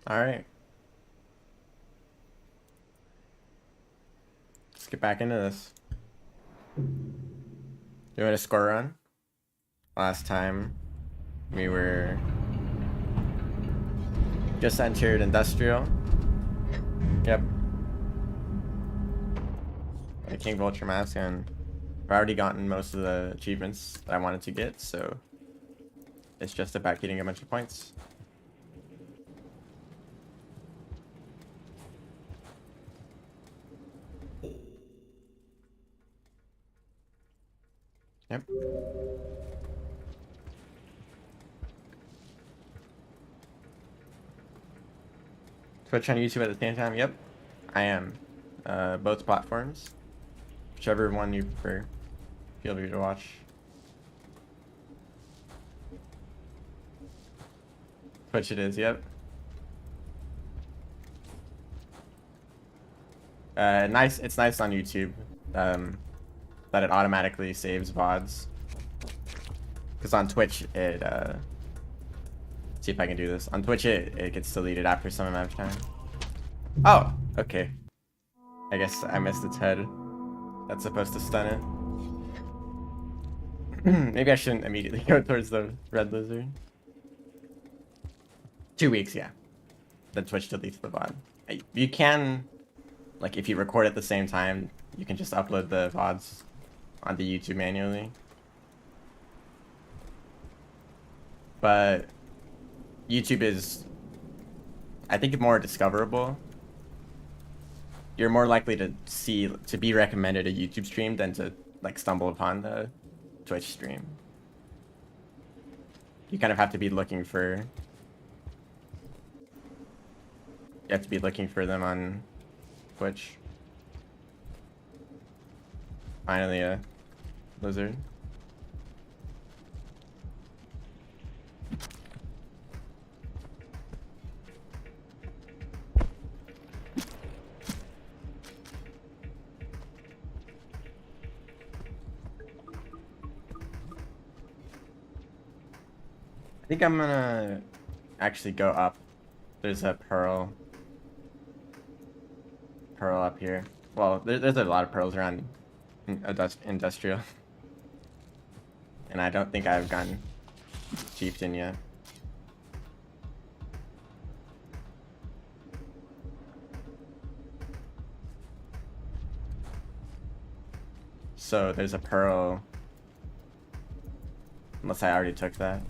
All right. Let's get back into this. Doing a score run. Last time we were just entered industrial. Yep. The King Vulture Mask, and I've already gotten most of the achievements that I wanted to get, so it's just about getting a bunch of points. Yep. Twitch on YouTube at the same time? Yep. I am. Both platforms. Whichever one you prefer. Feel free to watch. Twitch it is, yep. Nice. It's nice on YouTube that it automatically saves VODs. Because on Twitch, it see if I can do this. On Twitch, it gets deleted after some amount of time. Oh, okay. I guess I missed its head. That's supposed to stun it. Maybe I shouldn't immediately go towards the red lizard. 2 weeks, yeah. Then Twitch deletes the VOD. You can, like, if you record at the same time, you can just upload the VODs onto YouTube manually. But YouTube is, I think, more discoverable. You're more likely to be recommended a YouTube stream than to like stumble upon the Twitch stream. You kind of have to be looking for. You have to be looking for them on Twitch. Finally, a lizard. I think I'm gonna actually go up. There's a pearl up here. Well, there's a lot of pearls around industrial. And I don't think I've gotten chieftain yet. So there's a pearl. Unless I already took that.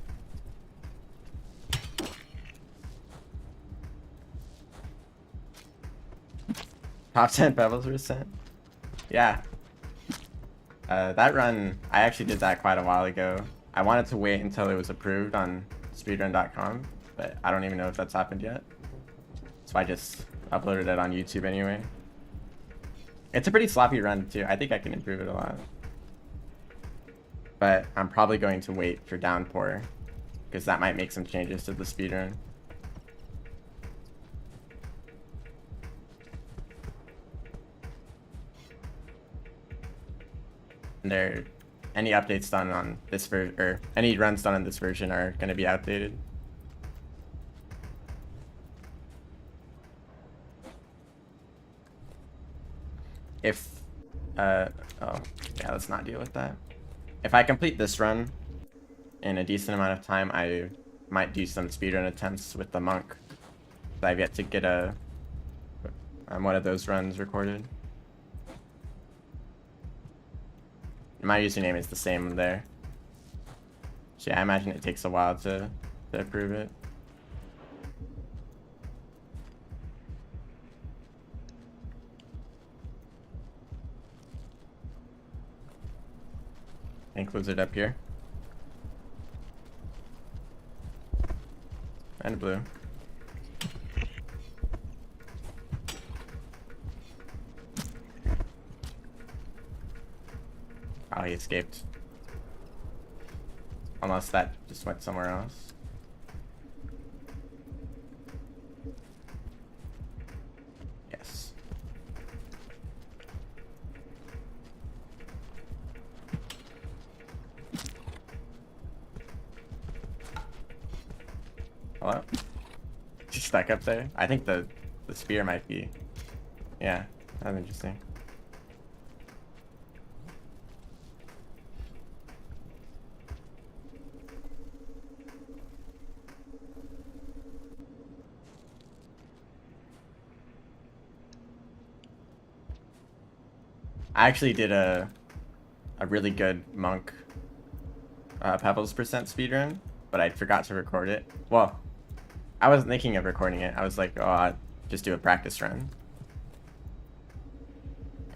Top 10 pebbles were sent? Yeah. That run, I actually did that quite a while ago. I wanted to wait until it was approved on speedrun.com, but I don't even know if that's happened yet. So I just uploaded it on YouTube anyway. It's a pretty sloppy run too. I think I can improve it a lot. But I'm probably going to wait for downpour, because that might make some changes to the speedrun. Any updates done on this version, or any runs done on this version, are going to be outdated. If oh yeah, let's not deal with that. If I complete this run in a decent amount of time, I might do some speedrun attempts with the monk. I've yet to get one of those runs recorded. My username is the same there. So yeah, I imagine it takes a while to approve it. Includes it up here. And blue. Oh, he escaped. Unless that just went somewhere else. Yes. Hello? Just spec up there. I think the spear might be. Yeah, that's interesting. I actually did a really good monk Pebbles percent speedrun, but I forgot to record it. Well, I wasn't thinking of recording it. I was like, oh, I'll just do a practice run.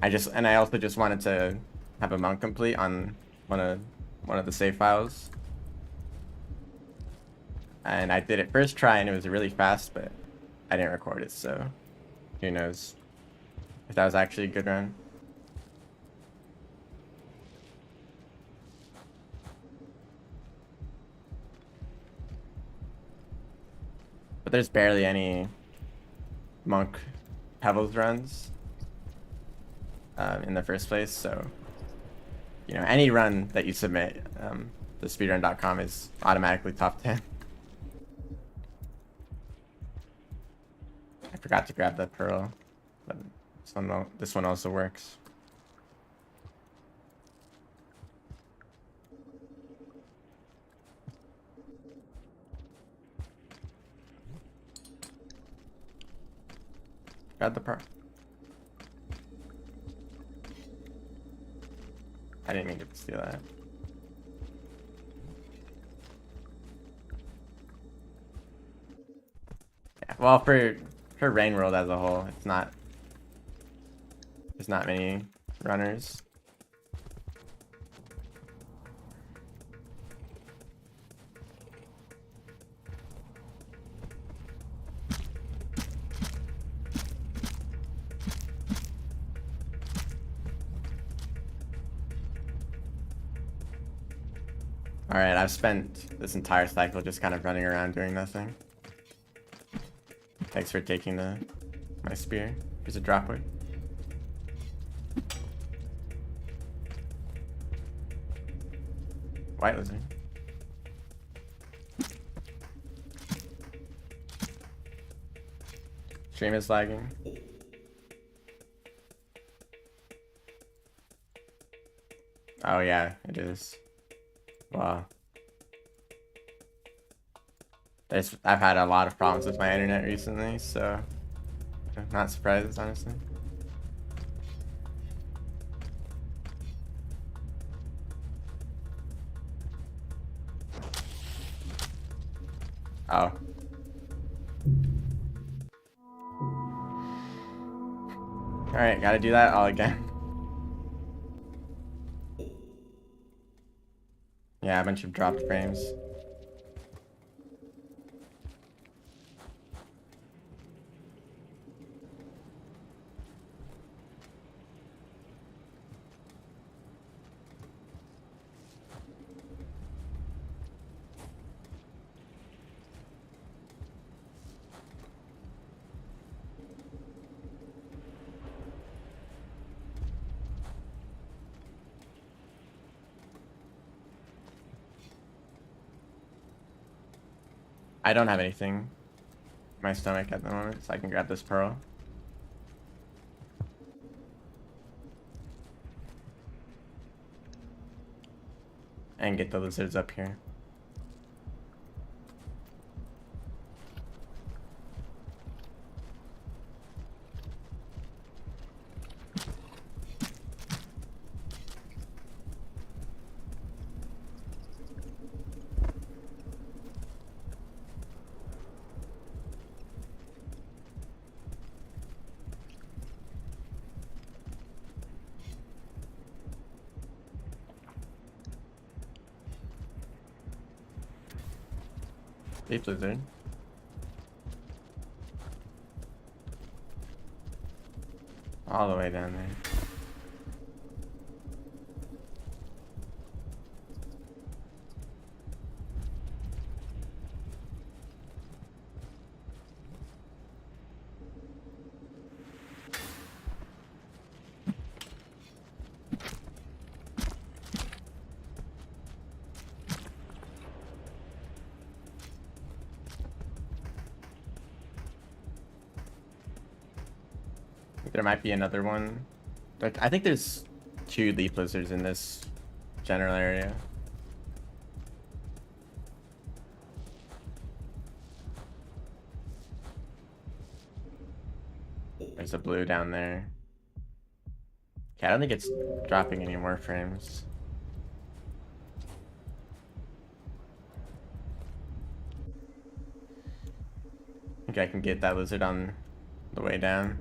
I also just wanted to have a monk complete on one of the save files. And I did it first try and it was really fast, but I didn't record it, so who knows if that was actually a good run. But there's barely any monk Pebbles runs in the first place, so you know, any run that you submit, the speedrun.com is automatically top 10. I forgot to grab that pearl, but this one also works. Grab the pearl. I didn't mean to steal that. Yeah, well, for Rain World as a whole, there's not many runners. Alright, I've spent this entire cycle just kind of running around doing nothing. Thanks for taking my spear. Here's a dropwood. White lizard. Stream is lagging. Oh yeah, it is. Wow. I've had a lot of problems with my internet recently, so I'm not surprised, honestly. Oh. Alright, gotta do that all again. Yeah, a bunch of dropped frames. I don't have anything in my stomach at the moment, so I can grab this pearl. And get the lizards up here. Deep lizard. All the way down there. There might be another one. I think there's 2 leaf lizards in this general area. There's a blue down there. Okay, I don't think it's dropping any more frames. I think I can get that lizard on the way down.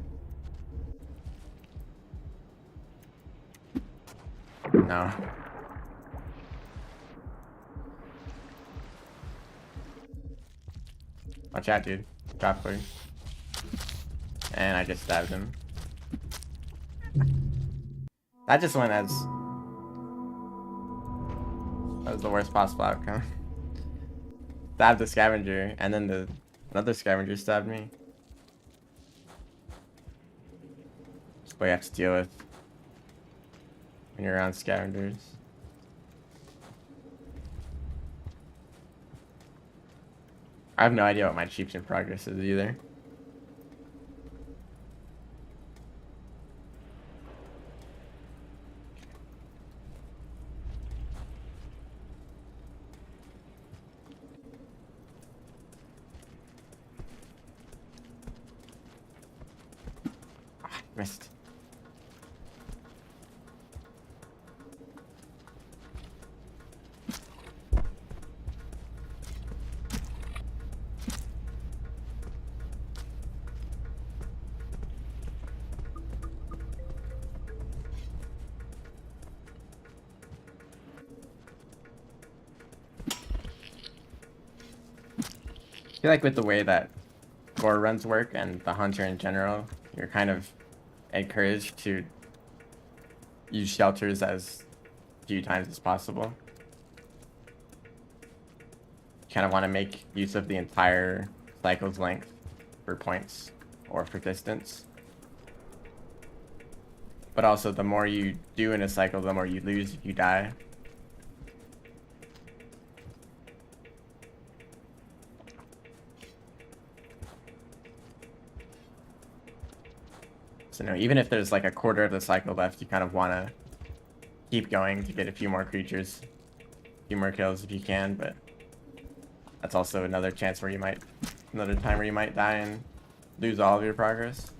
No. Watch out, dude. Drop clear. And I just stabbed him. That just went as... That was the worst possible outcome. Stabbed the scavenger, and then another scavenger stabbed me. That's what you have to deal with when you're around scavengers. I have no idea what my Chiefs in progress is either. Missed. I feel like with the way that gore runs work and the hunter in general, you're kind of encouraged to use shelters as few times as possible. You kind of want to make use of the entire cycle's length for points or for distance. But also, the more you do in a cycle, the more you lose if you die. So no, even if there's like a quarter of the cycle left, you kind of want to keep going to get a few more creatures, a few more kills if you can, but that's also another chance where you might, another time where you might die and lose all of your progress.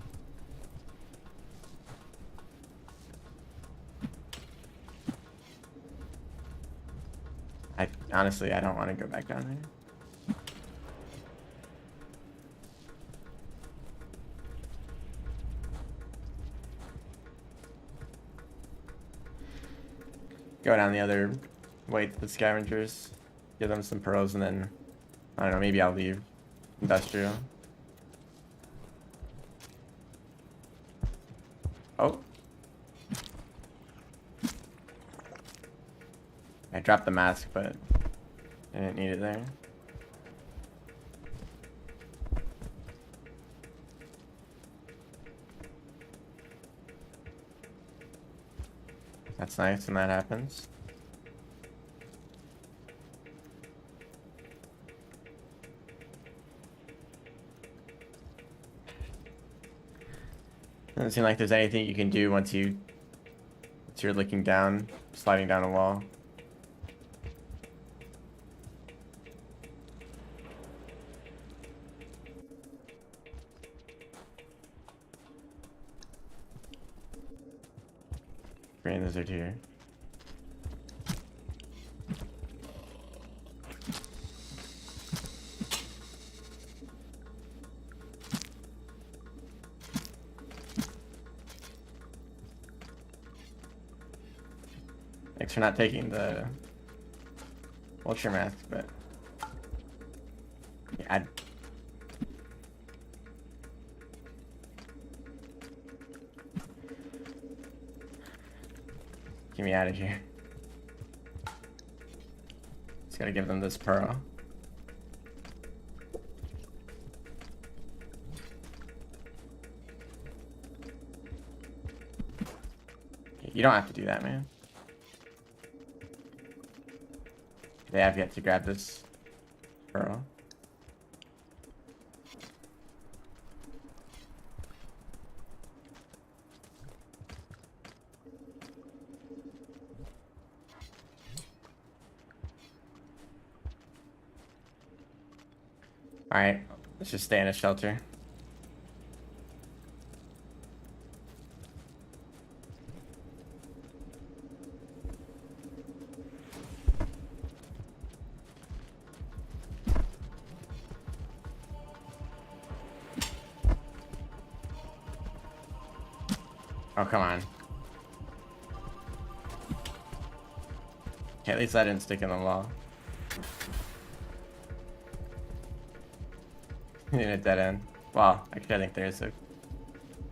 Honestly, I don't want to go back down there. Go down the other way to the scavengers, give them some pearls, and then, I don't know, maybe I'll leave industrial. Oh. I dropped the mask, but I didn't need it there. That's nice when that happens. Doesn't seem like there's anything you can do once you're looking down, sliding down a wall. Green lizard here. Thanks for not taking the vulture mask, but yeah, get me out of here. Just gotta give them this pearl. You don't have to do that, man. They have yet to grab this pearl. Alright, let's just stay in a shelter. Oh, come on. Okay, at least I didn't stick in the wall. In a dead end. Well, actually I think there's a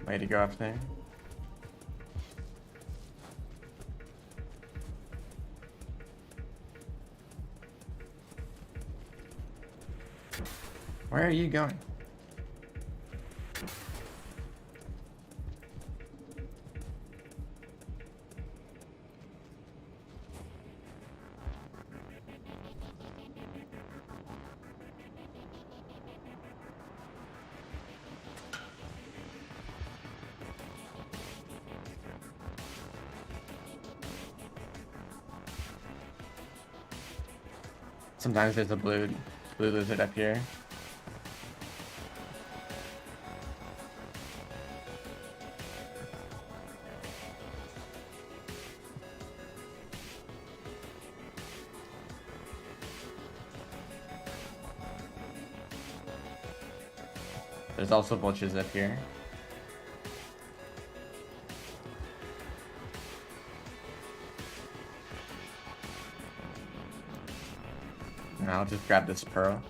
way to go up there. Where are you going? Sometimes there's a blue lizard up here. There's also vultures up here. And I'll just grab this pearl.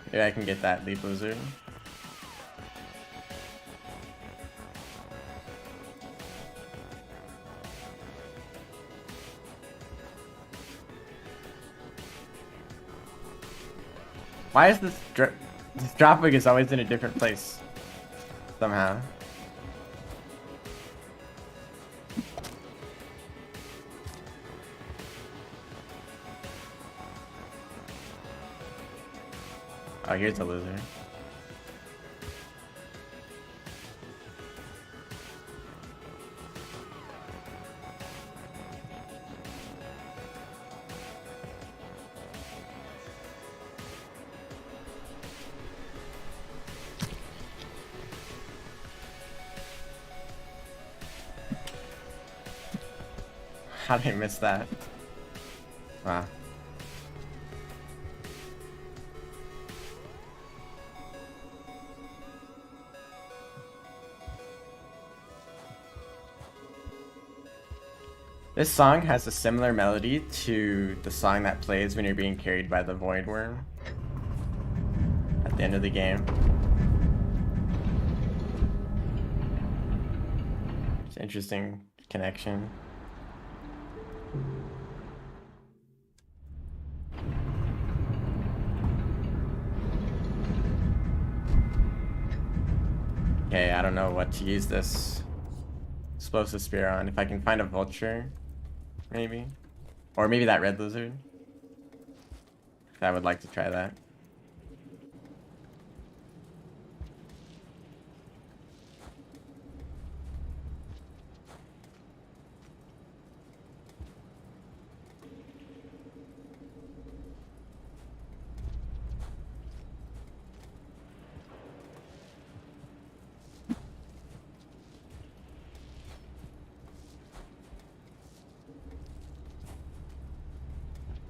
Maybe I can get that leaf lizard. Why is this dropwig is always in a different place? Somehow. Oh, here's a lizard. How did I miss that? Wow. This song has a similar melody to the song that plays when you're being carried by the void worm at the end of the game. It's an interesting connection. Okay, I don't know what to use this explosive spear on. If I can find a vulture, maybe. Or maybe that red lizard. I would like to try that.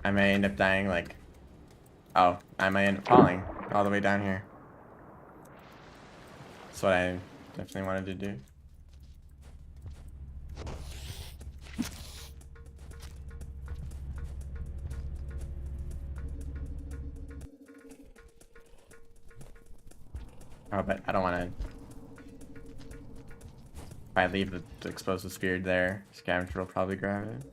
I may end up dying like... Oh, I may end up falling all the way down here. That's what I definitely wanted to do. Oh, but I don't want to... If I leave the explosive spear there, Scavenger will probably grab it.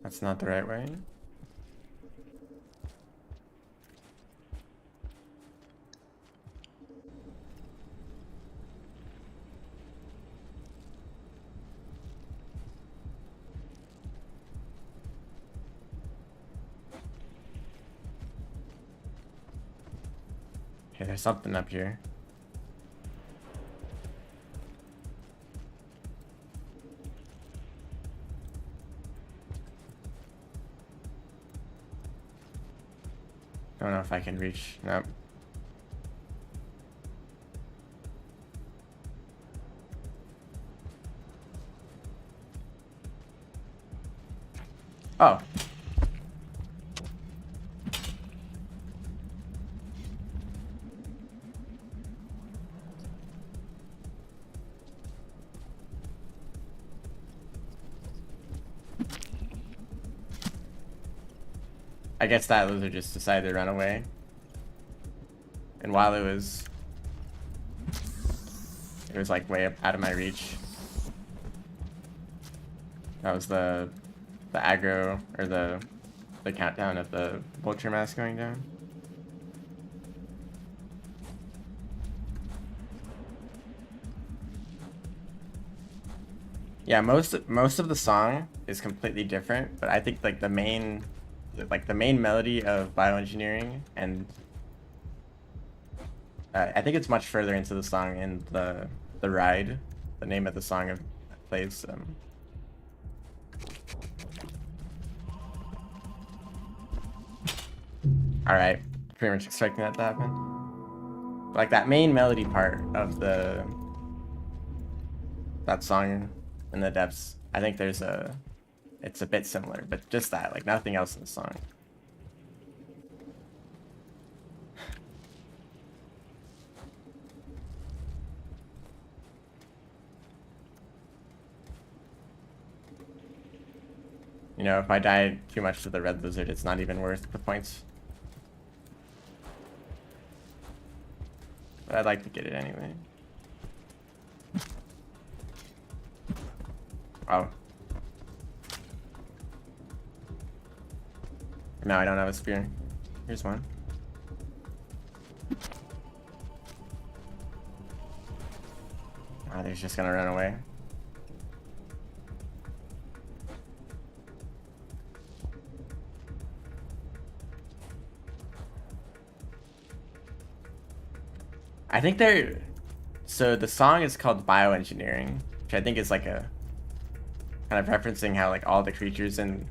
That's not the right way. Okay, there's something up here. Don't know if I can reach. Nope. Oh. I guess that lizard just decided to run away. And while it was like way up out of my reach. That was the aggro, or the countdown of the vulture mask going down. Yeah, most of the song is completely different, but I think like the main melody of bioengineering, and I think it's much further into the song in the ride. The name of the song plays. All right, pretty much expecting that to happen. Like that main melody part of that song in the depths, I think it's a bit similar, but just that, like nothing else in the song. You know, if I die too much to the red lizard, it's not even worth the points. But I'd like to get it anyway. Oh. No, I don't have a spear. Here's one. Ah, they're just gonna run away. I think they're... So the song is called Bioengineering, which I think is like a... kind of referencing how like all the creatures in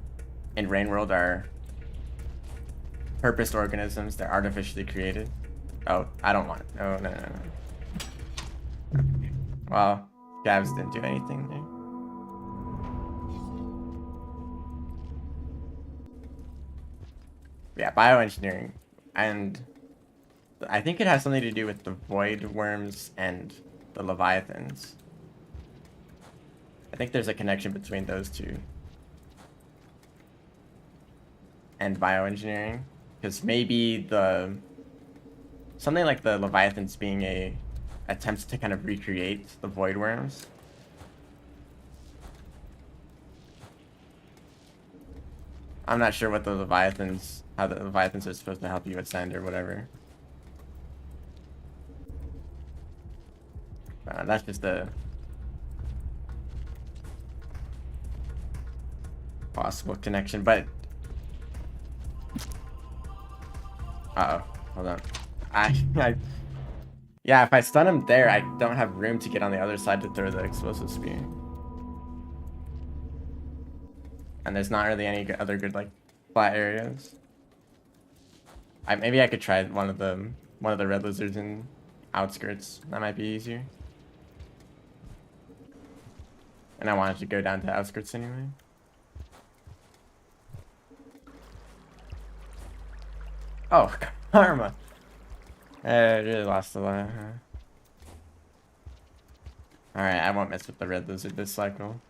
Rain World are purposed organisms. They're artificially created. Oh, I don't want it. Oh, no. Okay. Well, Gavs didn't do anything there. Yeah, bioengineering. And I think it has something to do with the void worms and the leviathans. I think there's a connection between those two. And bioengineering. Because maybe something like the leviathans being a attempt to kind of recreate the void worms. I'm not sure what how the leviathans are supposed to help you ascend or whatever. That's just a possible connection, but uh-oh, hold on. Yeah, if I stun him there, I don't have room to get on the other side to throw the explosive spear. And there's not really any other good like flat areas. Maybe I could try one of the red lizards in outskirts. That might be easier. And I wanted to go down to outskirts anyway. Oh, karma. I really lost a lot. Alright, I won't mess with the red lizard this cycle.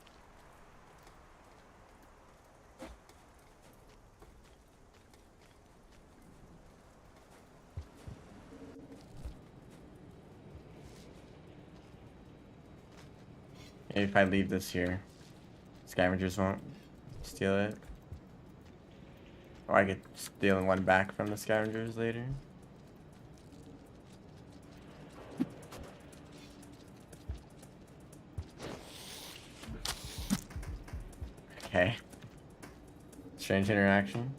Maybe if I leave this here, scavengers won't steal it. Or I could steal one back from the scavengers later. Okay. Strange interaction.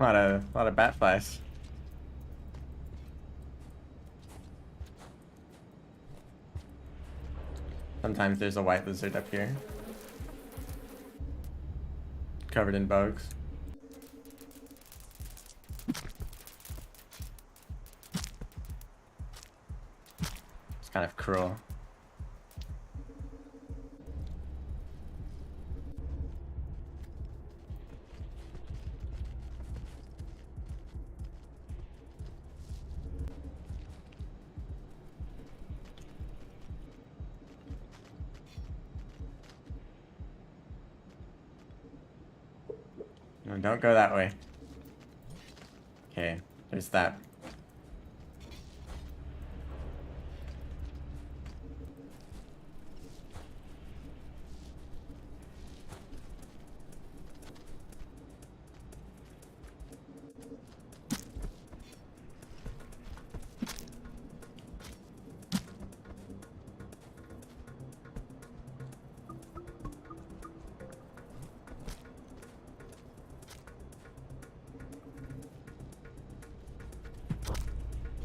lot of bat flies. Sometimes there's a white lizard up here. Covered in bugs. It's kind of cruel. No, don't go that way. Okay, there's that.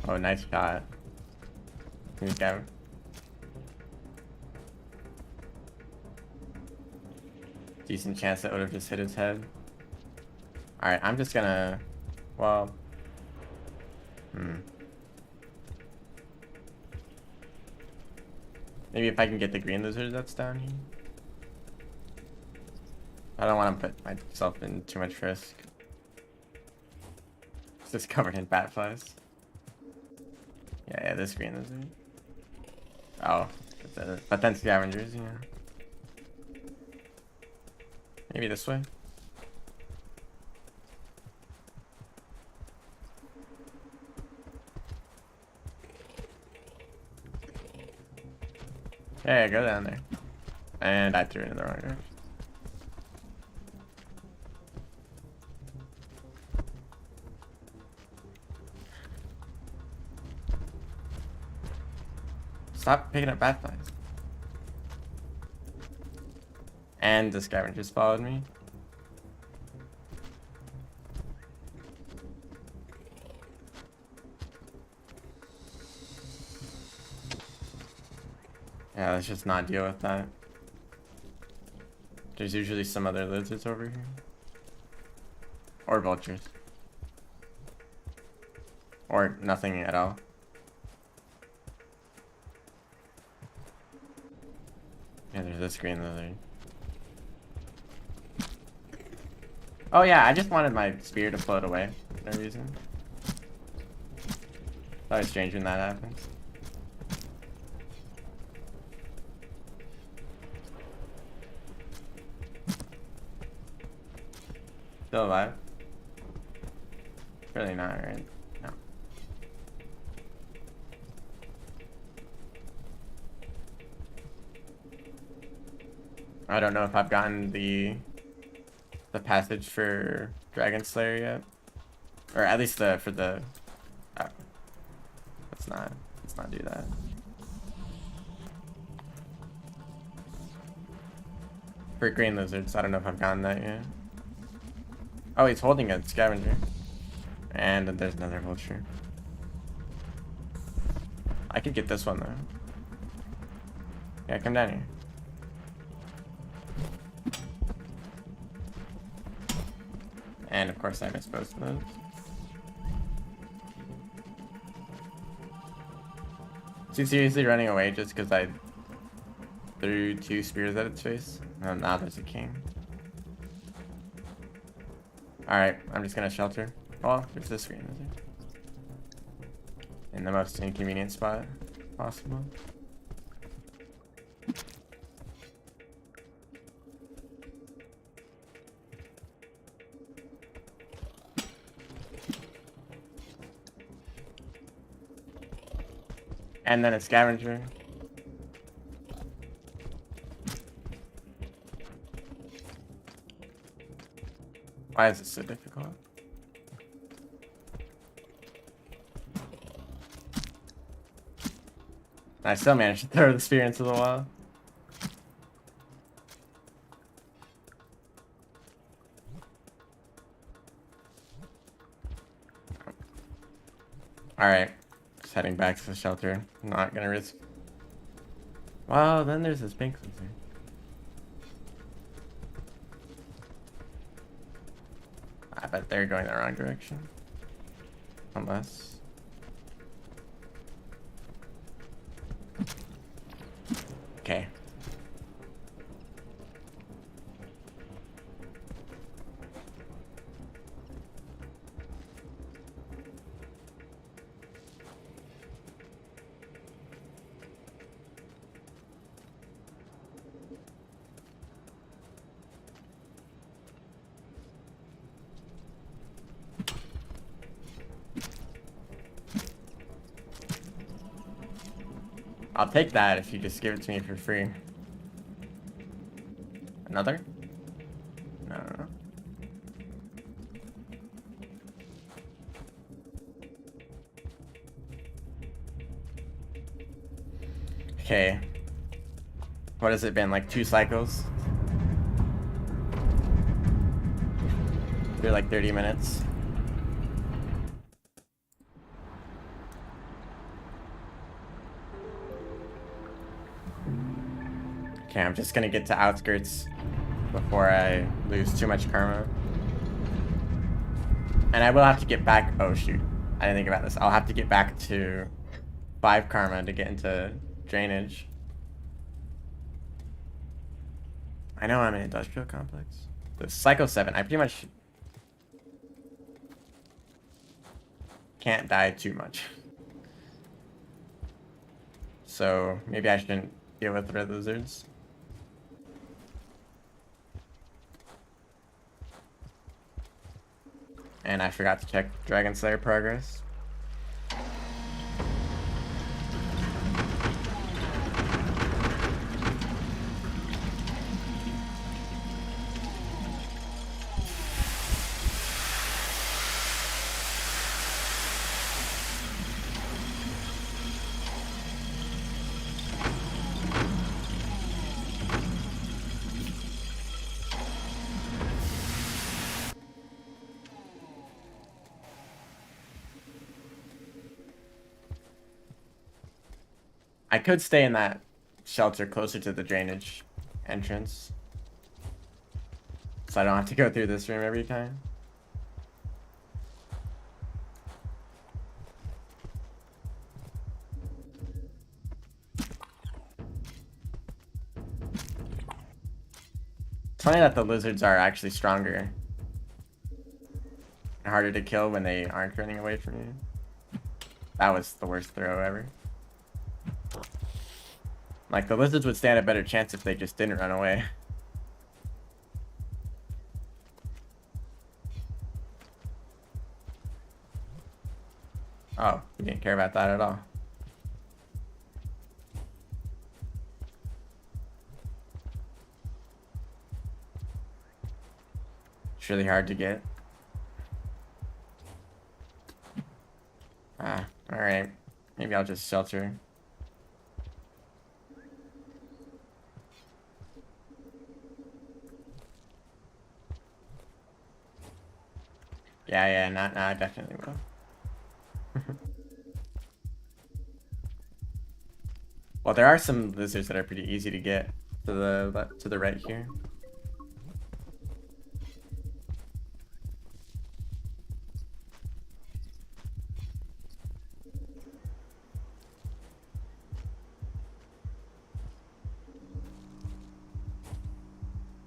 Oh, nice shot. Here we go. Decent chance that would have just hit his head. Alright, I'm just gonna... Well... Maybe if I can get the green lizard that's down here. I don't want to put myself in too much risk. It's just covered in bat flies. Yeah, this green lizard. Oh, but then scavengers, you know. Maybe this way. Yeah, go down there. And I threw it in the wrong direction. Stop picking up bat flies. And the scavengers followed me. Yeah, let's just not deal with that. There's usually some other lizards over here. Or vultures. Or nothing at all. Yeah, there's this green lizard. Oh yeah, I just wanted my spear to float away for no reason. It's always strange when that happens. Still alive? Really not, right? No. I don't know if I've gotten the passage for Dragon Slayer yet, or at least for the. Oh, let's not do that. For green lizards, I don't know if I've gotten that yet. Oh, he's holding a scavenger. And then there's another vulture. I could get this one though. Yeah, come down here. And of course I missed both of those. Is he seriously running away just because I threw 2 spears at its face? Oh, now there's a king. Alright, I'm just gonna shelter. Oh, there's this green lizard. In the most inconvenient spot possible. And then a scavenger. Why is this so difficult? I still managed to throw the spear into the wall. Alright. Just heading back to the shelter. Not gonna risk. Well, then there's this pink lizard. I bet they're going the wrong direction. Unless... Okay. I'll take that if you just give it to me for free. Another? No. Okay. What has it been, like 2 cycles? They're like 30 minutes. Okay, I'm just gonna get to outskirts before I lose too much karma. And I will have to get back. Oh shoot, I didn't think about this. I'll have to get back to 5 karma to get into drainage. I know I'm an industrial complex. The Psycho 7, I pretty much can't die too much. So maybe I shouldn't deal with red lizards. And I forgot to check Dragon Slayer progress. I could stay in that shelter closer to the drainage entrance, so I don't have to go through this room every time. It's funny that the lizards are actually stronger and harder to kill when they aren't running away from you. That was the worst throw ever. Like, the lizards would stand a better chance if they just didn't run away. Oh, you didn't care about that at all. It's really hard to get. Ah, alright. Maybe I'll just shelter. Yeah, I definitely will. Well, there are some lizards that are pretty easy to get to the right here.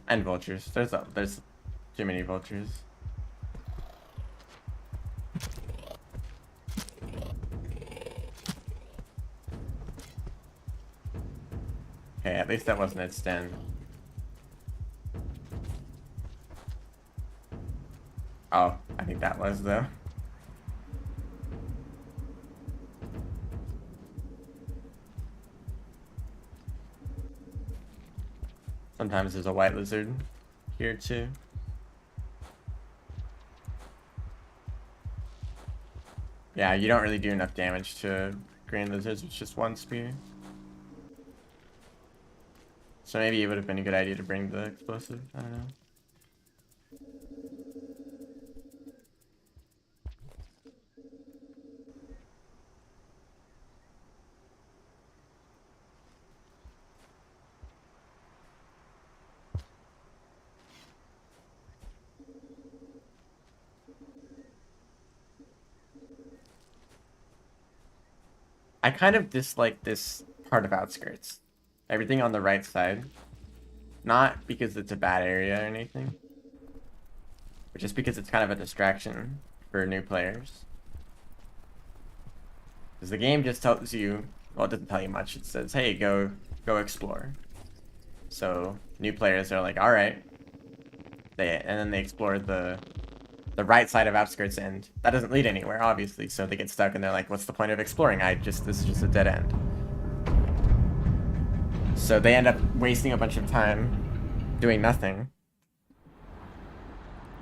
And vultures. There's too many vultures. Okay, at least that wasn't its den. Oh, I think that was though. Sometimes there's a white lizard here too. Yeah, you don't really do enough damage to green lizards with just 1 spear. So maybe it would have been a good idea to bring the explosive. I don't know. I kind of dislike this part of Outskirts. Everything on the right side. Not because it's a bad area or anything, but just because it's kind of a distraction for new players. Because the game just tells you, well, it doesn't tell you much. It says, hey, go explore. So new players are like, all right. And then they explore the right side of Outskirts, and that doesn't lead anywhere, obviously. So they get stuck and they're like, what's the point of exploring? This is just a dead end. So they end up wasting a bunch of time doing nothing.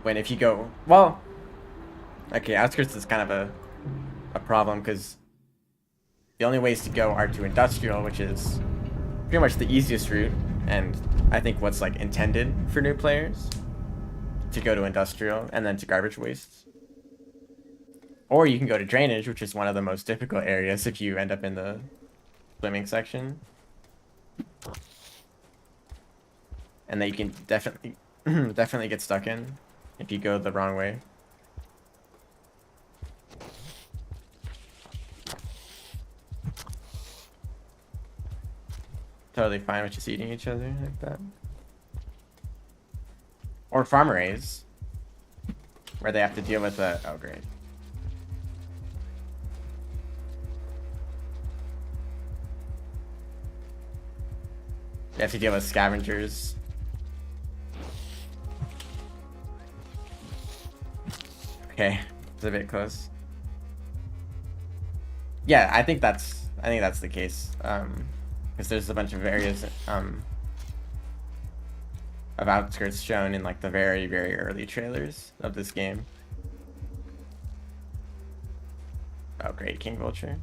When if you go, well, okay, Outskirts is kind of a problem because the only ways to go are to Industrial, which is pretty much the easiest route, and I think what's like intended for new players to go to Industrial and then to Garbage Wastes. Or you can go to Drainage, which is one of the most difficult areas if you end up in the swimming section. And that you can definitely get stuck in if you go the wrong way. Totally fine with just eating each other like that. Or farm raise, where they have to deal with the, oh great. They have to deal with scavengers. Okay, it's a bit close. Yeah, I think that's the case. Because there's a bunch of areas of Outskirts shown in like the very, very early trailers of this game. Oh great, King Vulture.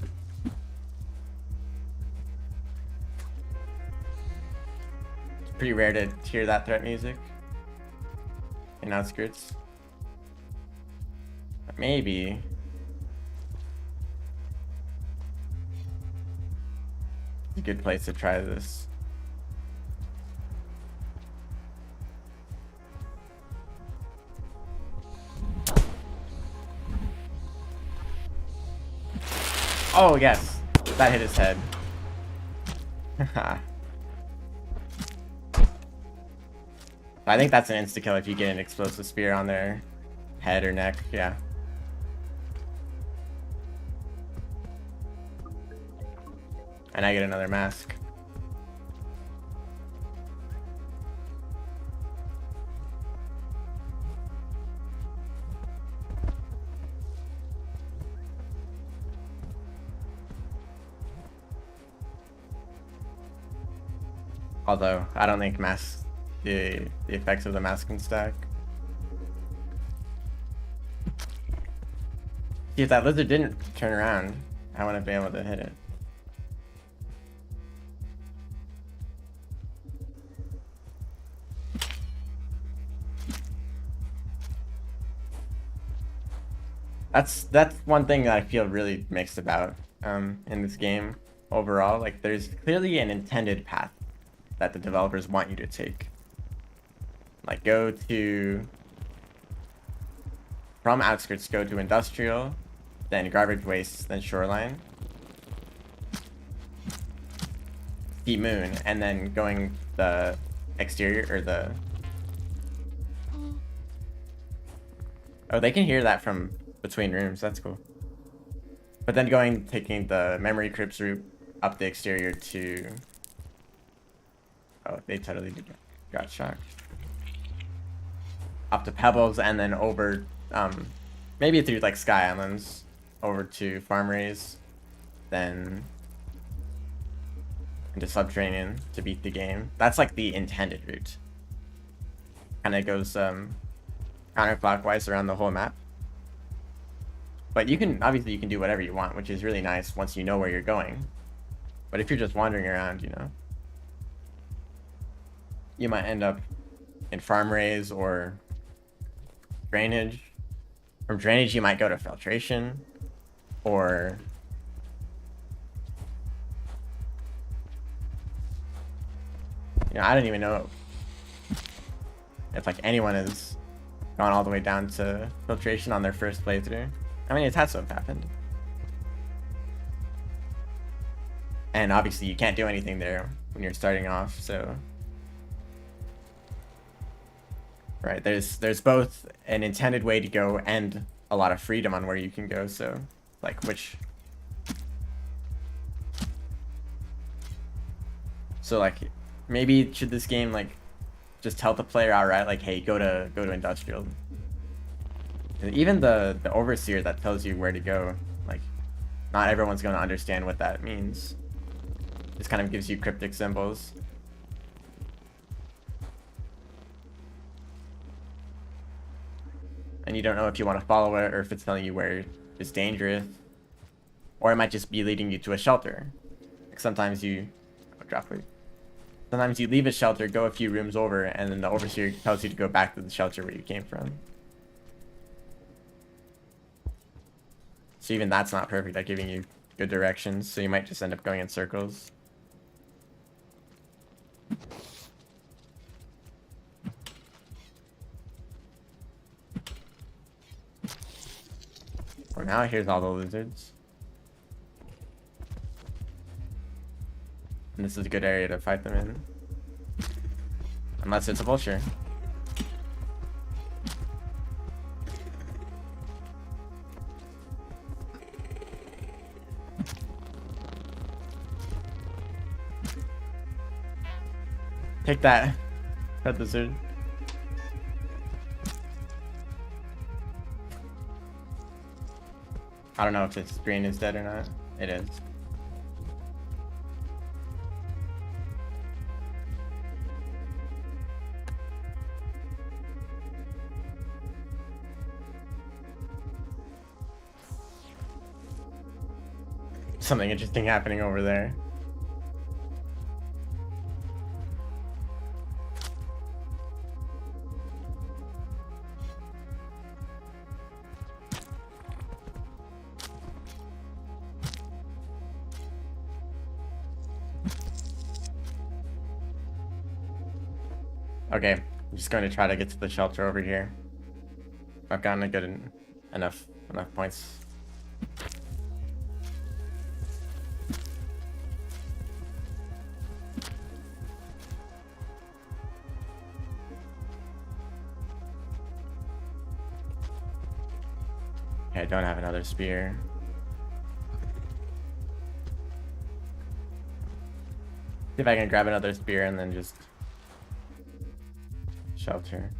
It's pretty rare to hear that threat music in Outskirts. But maybe it's a good place to try this. Oh yes, that hit his head. I think that's an insta-kill if you get an explosive spear on their head or neck, yeah. And I get another mask. Although, I don't think the effects of the mask can stack. See, if that lizard didn't turn around, I wouldn't be able to hit it. That's one thing that I feel really mixed about in this game overall. Like, there's clearly an intended path that the developers want you to take. Like, from Outskirts, go to Industrial, then Garbage Waste, then Shoreline, Deep Moon, and then going the exterior, or the... Oh, they can hear that from between rooms, that's cool. But then taking the Memory Crypts route up the exterior to... Oh, they totally got shocked. Up to Pebbles, and then over, maybe through like Sky Islands, over to Farm Raise, then into Subterranean to beat the game. That's like the intended route. Kind of goes counterclockwise around the whole map. But obviously you can do whatever you want, which is really nice once you know where you're going. But if you're just wandering around, you might end up in Farm Raise or Drainage. From Drainage, you might go to Filtration, or I don't even know if like anyone has gone all the way down to Filtration on their first playthrough. I mean, it has to have happened. And obviously you can't do anything there when you're starting off, so... Right, there's both an intended way to go and a lot of freedom on where you can go, so... Like, which... So, like, maybe should this game, like, just tell the player outright, like, hey, go to industrial. And even the overseer that tells you where to go, like, not everyone's going to understand what that means. Just kind of gives you cryptic symbols. And you don't know if you want to follow it or if it's telling you where it's dangerous. Or it might just be leading you to a shelter. Like sometimes you... Oh, drop it. Sometimes you leave a shelter, go a few rooms over, and then the overseer tells you to go back to the shelter where you came from. So even that's not perfect at giving you good directions, so you might just end up going in circles. For now, here's all the lizards. And this is a good area to fight them in. Unless it's a vulture. Take that, pet lizard. I don't know if this green is dead or not. It is. Something interesting happening over there. Okay, I'm just going to try to get to the shelter over here. I've gotten a good enough points. Okay, I don't have another spear. See if I can grab another spear and then just shelter.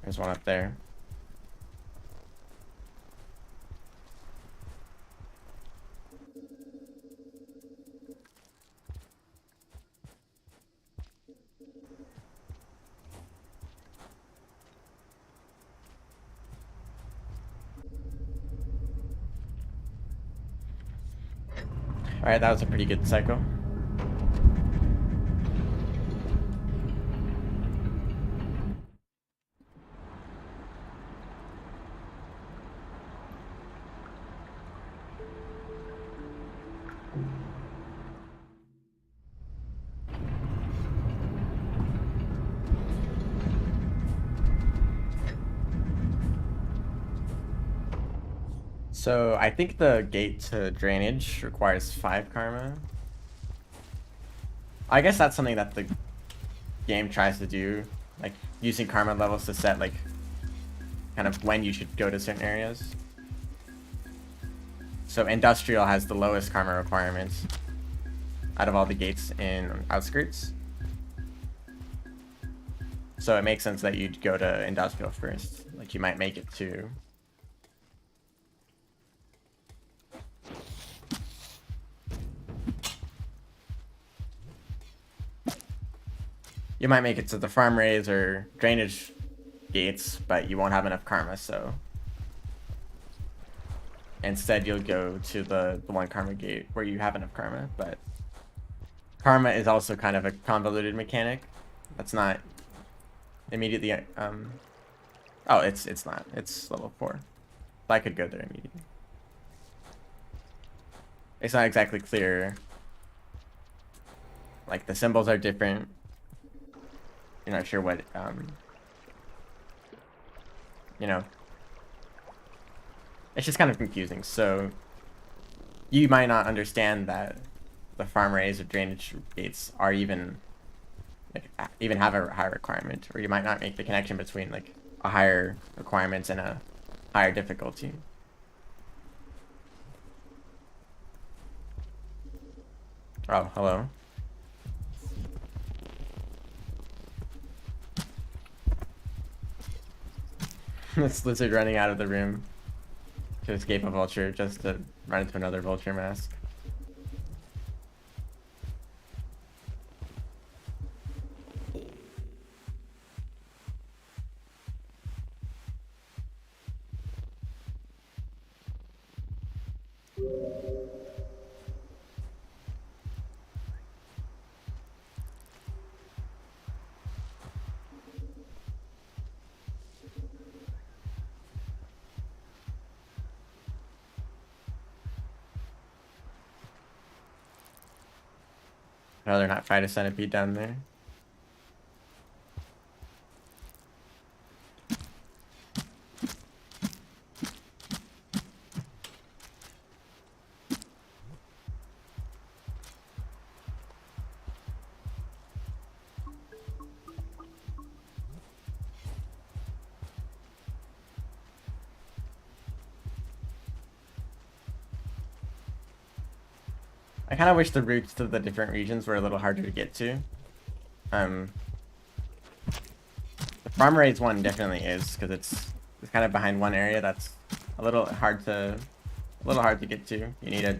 There's one up there. Alright, that was a pretty good cycle. So I think the gate to drainage requires 5 karma. I guess that's something that the game tries to do, like using karma levels to set like kind of when you should go to certain areas. So industrial has the lowest karma requirements out of all the gates in outskirts. So it makes sense that you'd go to industrial first. Like you might make it to... You might make it to the farm raise or drainage gates, but you won't have enough karma, so... Instead, you'll go to the one karma gate where you have enough karma, but... Karma is also kind of a convoluted mechanic. That's not immediately... Oh, it's not. It's level 4. But I could go there immediately. It's not exactly clear. Like, the symbols are different. You're not sure what, you know. it's just kind of confusing. So you might not understand that the farm rays or drainage gates are even have a higher requirement, or you might not make the connection between like a higher requirement and a higher difficulty. Oh, hello. This lizard running out of the room to escape a vulture just to run into another vulture mask. I'd rather not fight a centipede down there. I kind of wish the routes to the different regions were a little harder to get to. The farm raids one definitely is, because it's kind of behind one area that's a little hard to get to. You need a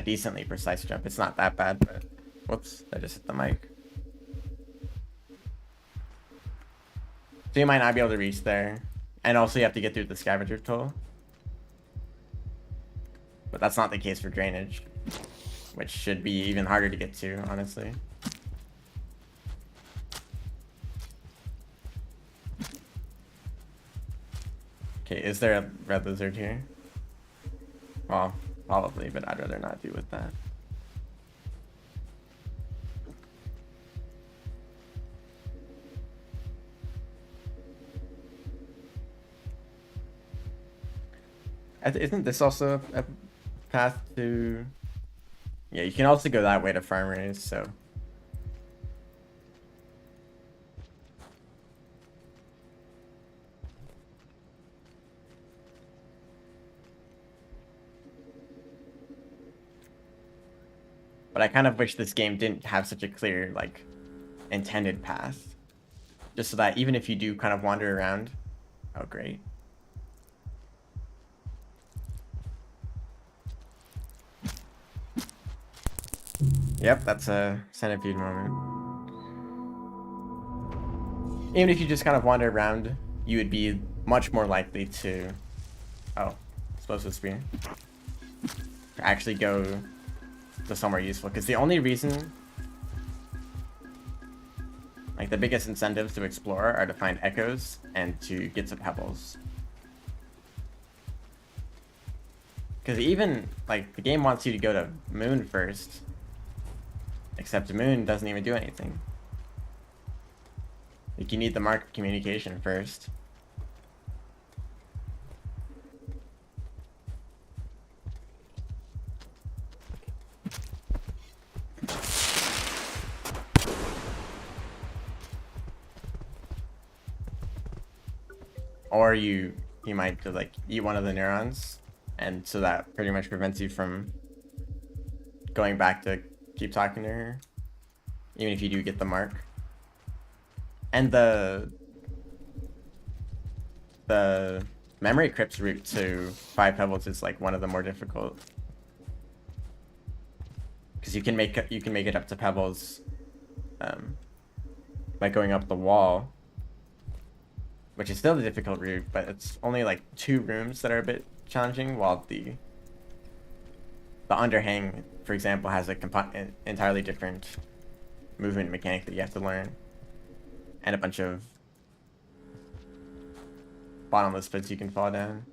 decently precise jump. It's not that bad, but whoops, I just hit the mic. So you might not be able to reach there, and also you have to get through the scavenger toll. But that's not the case for drainage, which should be even harder to get to, honestly. Okay, is there a red lizard here? Well, probably, but I'd rather not deal with that. Isn't this also a path to... Yeah, you can also go that way to farm raise, so... But I kind of wish this game didn't have such a clear, like, intended path. Just so that even if you do kind of wander around... Oh, great. Yep, that's a centipede moment. Even if you just kind of wander around, you would be much more likely to... Oh, explosive spear. To actually go to somewhere useful. Because the only reason... Like, the biggest incentives to explore are to find echoes and to get to pebbles. Because even, like, the game wants you to go to Moon first. Except the Moon doesn't even do anything. Like, you need the mark of communication first. Or you might just, like, eat one of the neurons, and so that pretty much prevents you from going back to keep talking to her, even if you do get the mark. And the memory crypts route to 5 pebbles is like one of the more difficult, because you can make it up to pebbles by going up the wall, which is still the difficult route, but it's only like 2 rooms that are a bit challenging, while the underhang, for example, has an entirely different movement mechanic that you have to learn, and a bunch of bottomless pits you can fall down.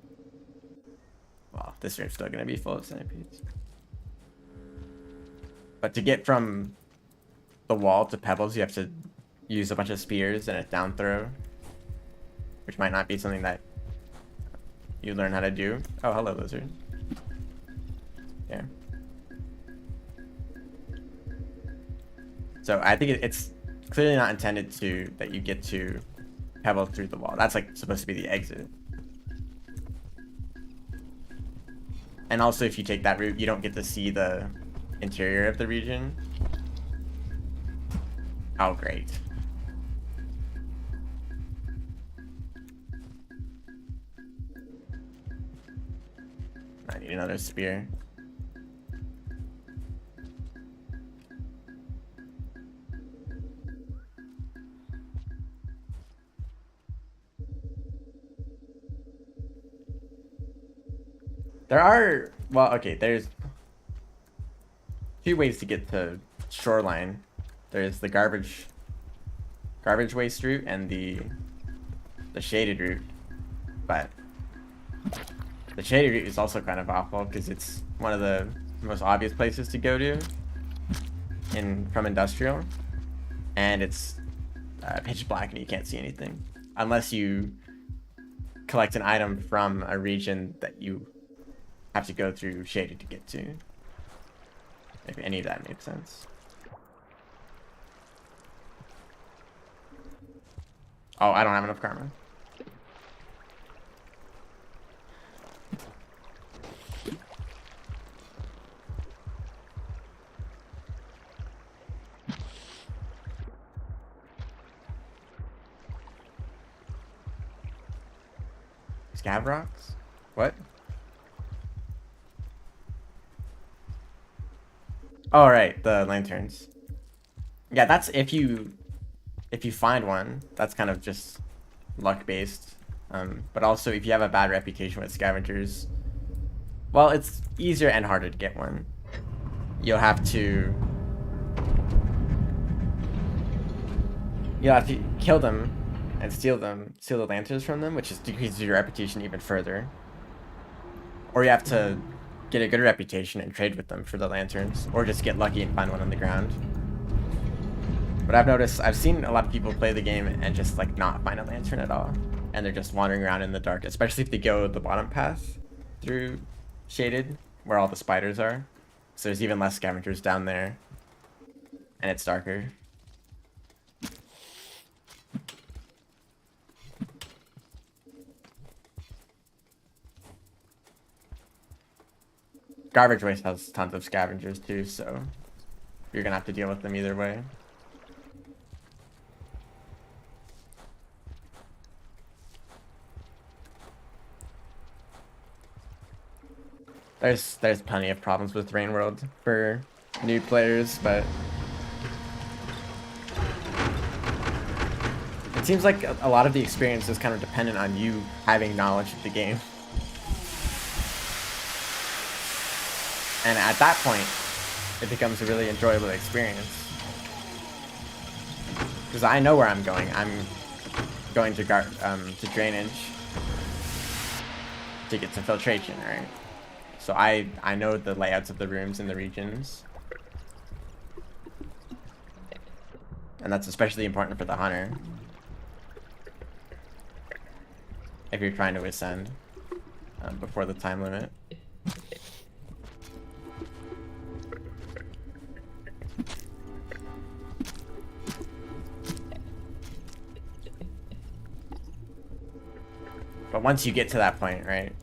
Well, this room's still gonna be full of centipedes. But to get from the wall to pebbles, you have to use a bunch of spears and a down throw, which might not be something that you learn how to do. Oh, hello, lizard. Yeah. So I think it's clearly not intended to that you get to pebble through the wall. That's like supposed to be the exit. And also, if you take that route, you don't get to see the interior of the region. Oh, great. I need another spear. There are, well, okay, there's two ways to get to Shoreline. There's the garbage waste route and the shaded route. But the shaded route is also kind of awful because it's one of the most obvious places to go to from industrial, and it's pitch black and you can't see anything unless you collect an item from a region that you have to go through shaded to get to. If any of that makes sense. Oh, I don't have enough karma. Scab rocks? What? Oh, right, the lanterns. Yeah, that's if you find one. That's kind of just luck based. But also if you have a bad reputation with scavengers, well, it's easier and harder to get one. You'll have to kill them and steal the lanterns from them, which just decreases your reputation even further. Or you have to get a good reputation and trade with them for the lanterns, or just get lucky and find one on the ground. But I've seen a lot of people play the game and just like not find a lantern at all, and they're just wandering around in the dark, especially if they go the bottom path through shaded where all the spiders are. So there's even less scavengers down there, and it's darker. Garbage waste has tons of scavengers too, so you're gonna have to deal with them either way. There's plenty of problems with Rain World for new players, but it seems like a lot of the experience is kind of dependent on you having knowledge of the game. And at that point, it becomes a really enjoyable experience. Because I know where I'm going. I'm going to drainage to get to filtration, right? So I know the layouts of the rooms and the regions. And that's especially important for the hunter. If you're trying to ascend before the time limit. But once you get to that point, right?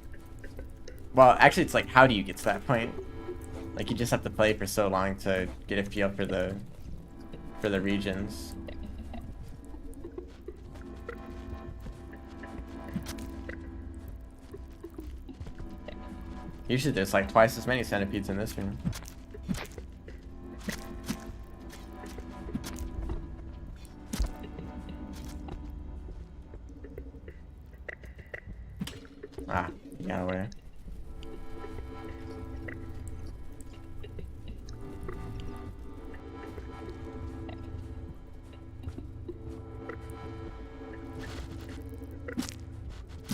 Well, actually, it's like, how do you get to that point? Like, you just have to play for so long to get a feel for the regions. Usually there's like twice as many centipedes in this room. Ah, you got away.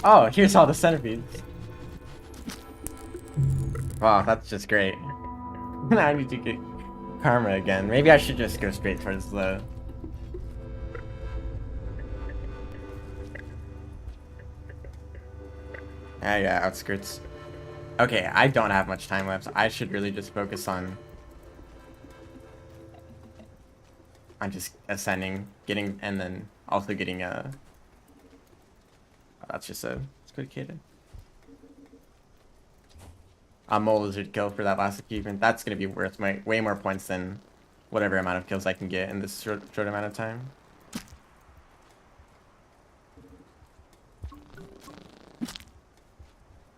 Oh, here's all the centipedes. Wow, that's just great. Now I need to get karma again. Maybe I should just go straight towards the... Yeah, outskirts. Okay, I don't have much time left. I should really just focus on just ascending, getting, and then also getting a. Oh, that's just a squid a mole lizard kill for that last achievement. That's gonna be worth way more points than whatever amount of kills I can get in this short amount of time.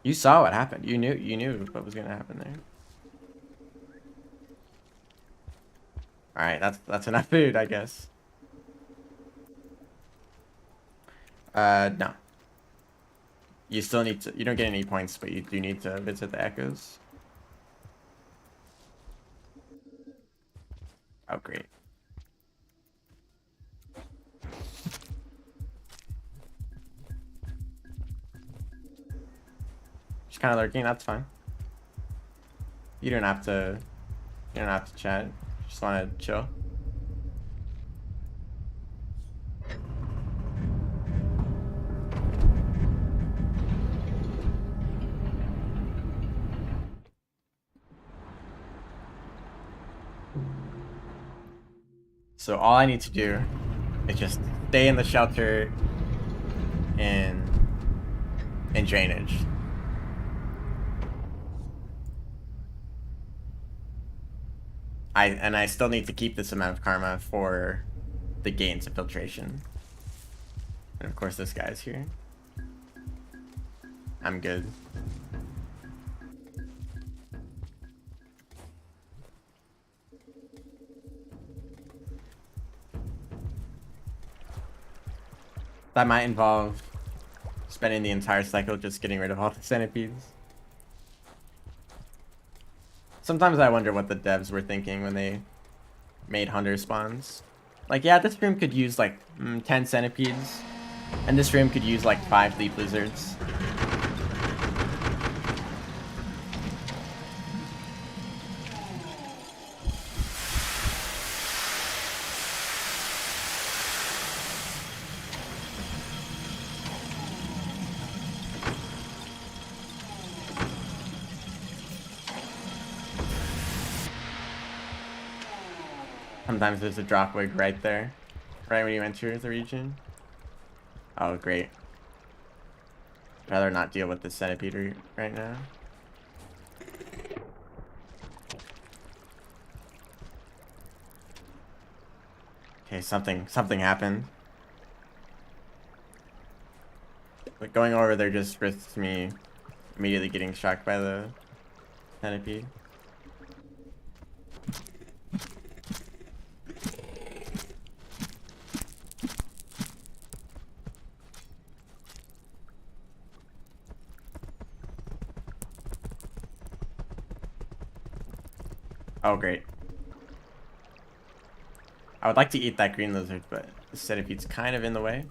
You saw what happened. You knew what was gonna happen there. All right, that's enough food, I guess. No. You still need to. You don't get any points, but you do need to visit the echoes. Oh, great. Just kind of lurking. That's fine. You don't have to. You don't have to chat. Just want to chill. So all I need to do is just stay in the shelter in drainage. I still need to keep this amount of karma for the gains of filtration. And of course this guy's here. I'm good. That might involve spending the entire cycle just getting rid of all the centipedes. Sometimes I wonder what the devs were thinking when they made hunter spawns. Like, yeah, this room could use like 10 centipedes, and this room could use like 5 leaf lizards. Sometimes there's a drop wig right there, right when you enter the region. Oh, great. I'd rather not deal with this centipede right now. Okay, something happened. But going over there just risks me immediately getting shocked by the centipede. Oh, great. I would like to eat that green lizard, but the centipede's kind of in the way.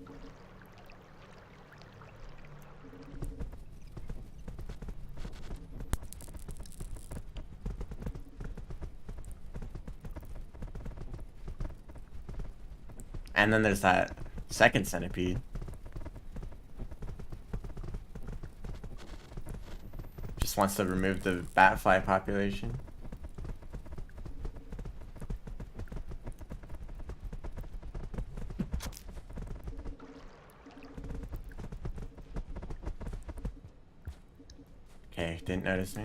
And then there's that second centipede. Just wants to remove the batfly population. Okay, didn't notice me.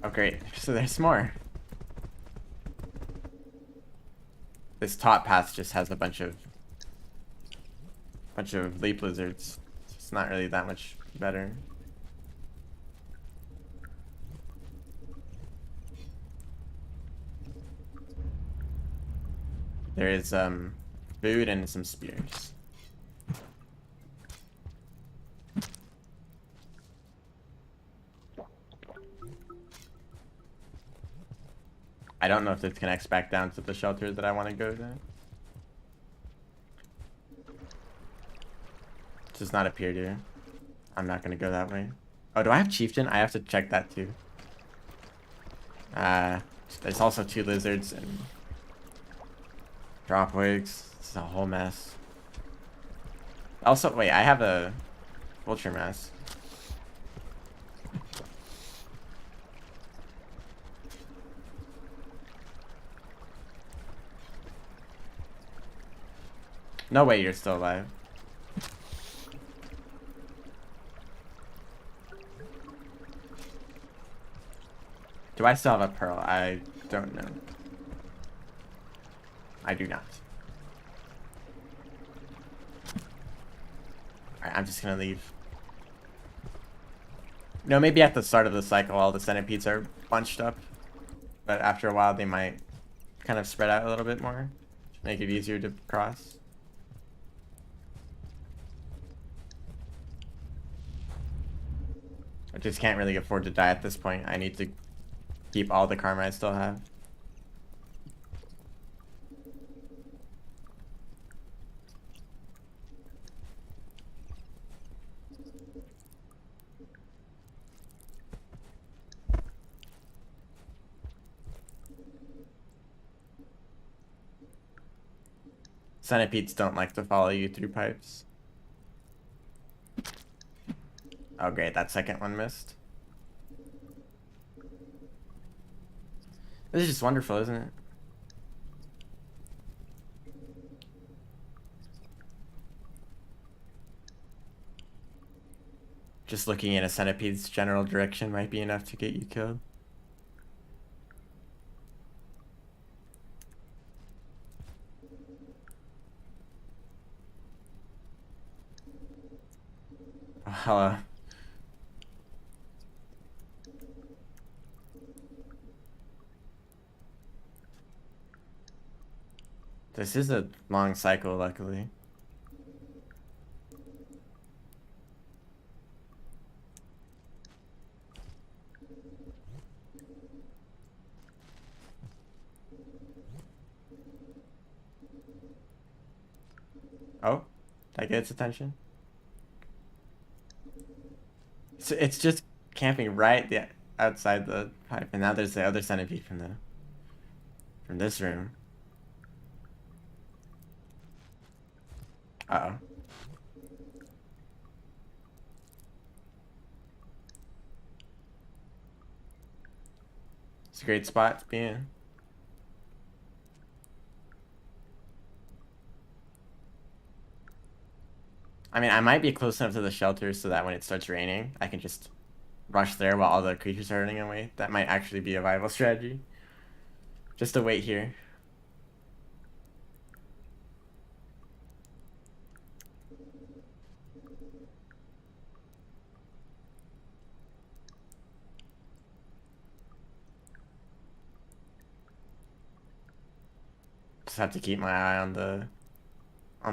Oh, great. So there's more. This top path just has a bunch of leaf lizards. It's not really that much better. There is food and some spears. I don't know if this connects back down to the shelter that I want to go to. It does not appear to. I'm not going to go that way. Oh, do I have chieftain? I have to check that too. There's also 2 lizards and drop wigs. It's a whole mess. Also, wait, I have a Vulture mass. No way you're still alive. Do I still have a pearl? I don't know. I do not. Alright, I'm just gonna leave. No, maybe at the start of the cycle all the centipedes are bunched up. But after a while they might kind of spread out a little bit more. Make it easier to cross. I just can't really afford to die at this point. I need to keep all the karma I still have. Centipedes don't like to follow you through pipes. Oh great, that second one missed. This is just wonderful, isn't it? Just looking in a centipede's general direction might be enough to get you killed. Oh, hello. This is a long cycle, luckily. Oh, did I get its attention? So it's just camping right outside the pipe, and now there's the other centipede from this room. Uh-oh. It's a great spot to be in. I mean, I might be close enough to the shelter so that when it starts raining, I can just rush there while all the creatures are running away. That might actually be a viable strategy. Just to wait here. Just have to keep my eye on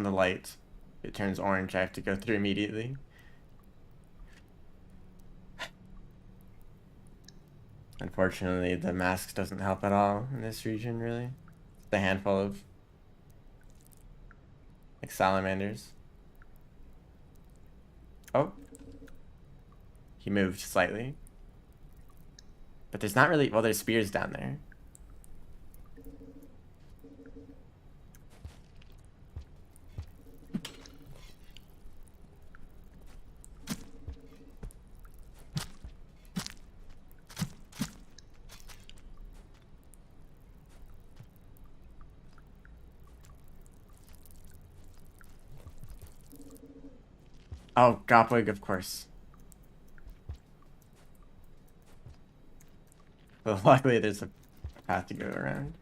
the light. If it turns orange, I have to go through immediately. Unfortunately, the mask doesn't help at all in this region, really. The handful of like salamanders. Oh. He moved slightly. But there's not really, well, there's spears down there. Oh, Gopwig, of course. Well, luckily there's a path to go around.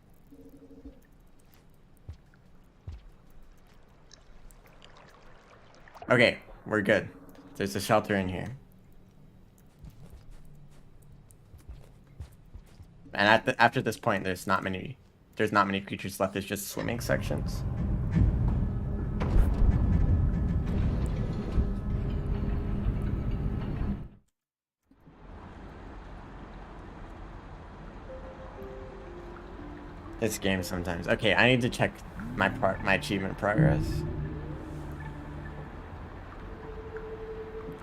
Okay, we're good. There's a shelter in here. And after this point, there's not many creatures left. There's just swimming sections. This game sometimes. Okay, I need to check my achievement progress.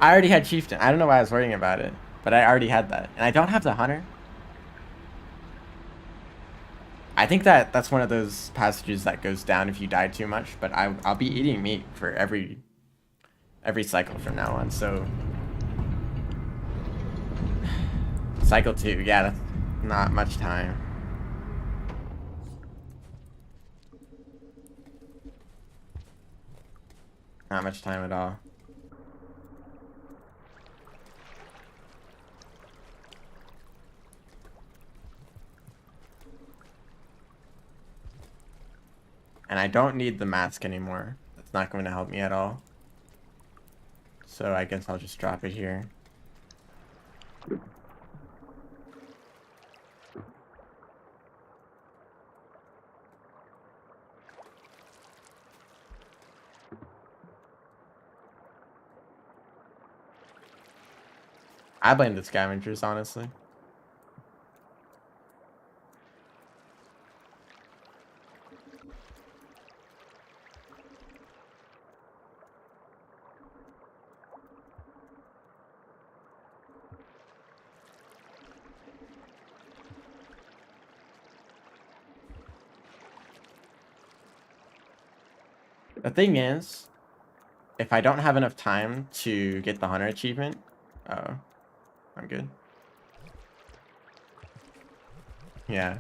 I already had Chieftain. I don't know why I was worrying about it, but I already had that. And I don't have the Hunter. I think that's one of those passages that goes down if you die too much, but I'll be eating meat for every every cycle from now on, so... Cycle 2, yeah, that's not much time. Not much time at all. And I don't need the mask anymore. That's not going to help me at all. So I guess I'll just drop it here. I blame the scavengers, honestly. The thing is, if I don't have enough time to get the hunter achievement, I'm good. Yeah.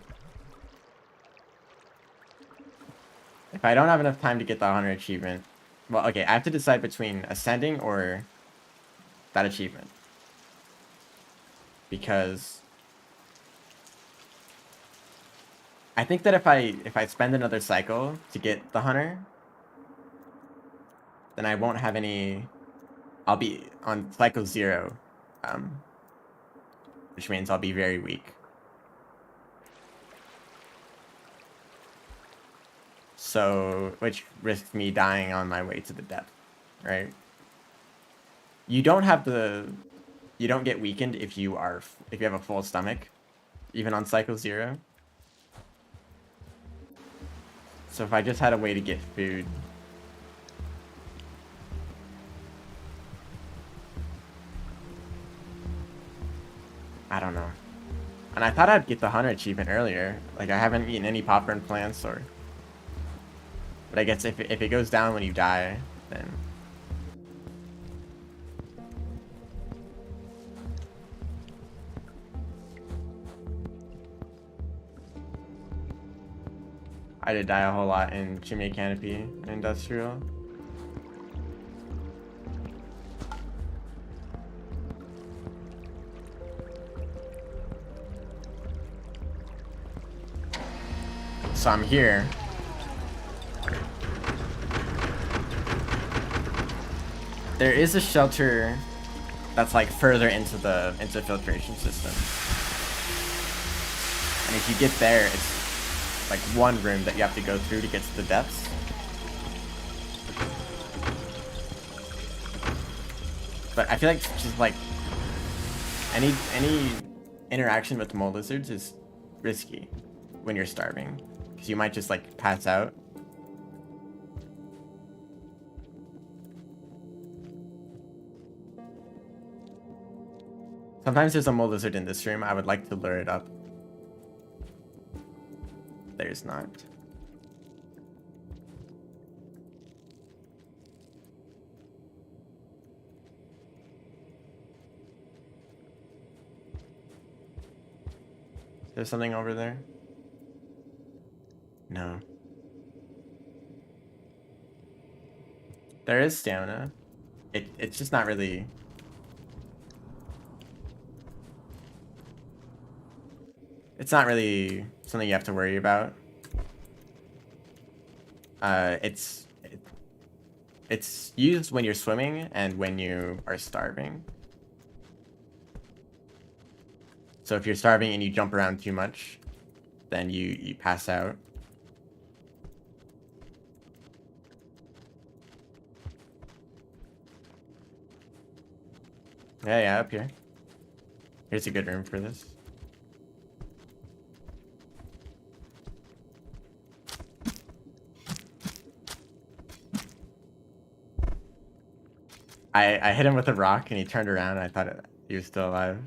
If I don't have enough time to get the hunter achievement, well, okay, I have to decide between ascending or that achievement. Because I think that if I spend another cycle to get the hunter, then I won't have any. I'll be on cycle 0, which means I'll be very weak. So, which risks me dying on my way to the depth, right? You don't get weakened if you have a full stomach, even on cycle 0. So if I just had a way to get food. I don't know. And I thought I'd get the hunter achievement earlier. Like, I haven't eaten any popcorn plants or... But I guess if it goes down when you die, then... I did die a whole lot in Chimney Canopy and Industrial. So I'm here. There is a shelter that's like further into the filtration system. And if you get there, it's like one room that you have to go through to get to the depths. But I feel like just like any interaction with mole lizards is risky when you're starving, because you might just like pass out. Sometimes there's a mole lizard in this room. I would like to lure it up. There's not. There's something over there? No. There is stamina. It's just not really... It's not really something you have to worry about. It's used when you're swimming and when you are starving. So if you're starving and you jump around too much, then you pass out. Yeah, up here. Here's a good room for this. I hit him with a rock and he turned around and I thought he was still alive.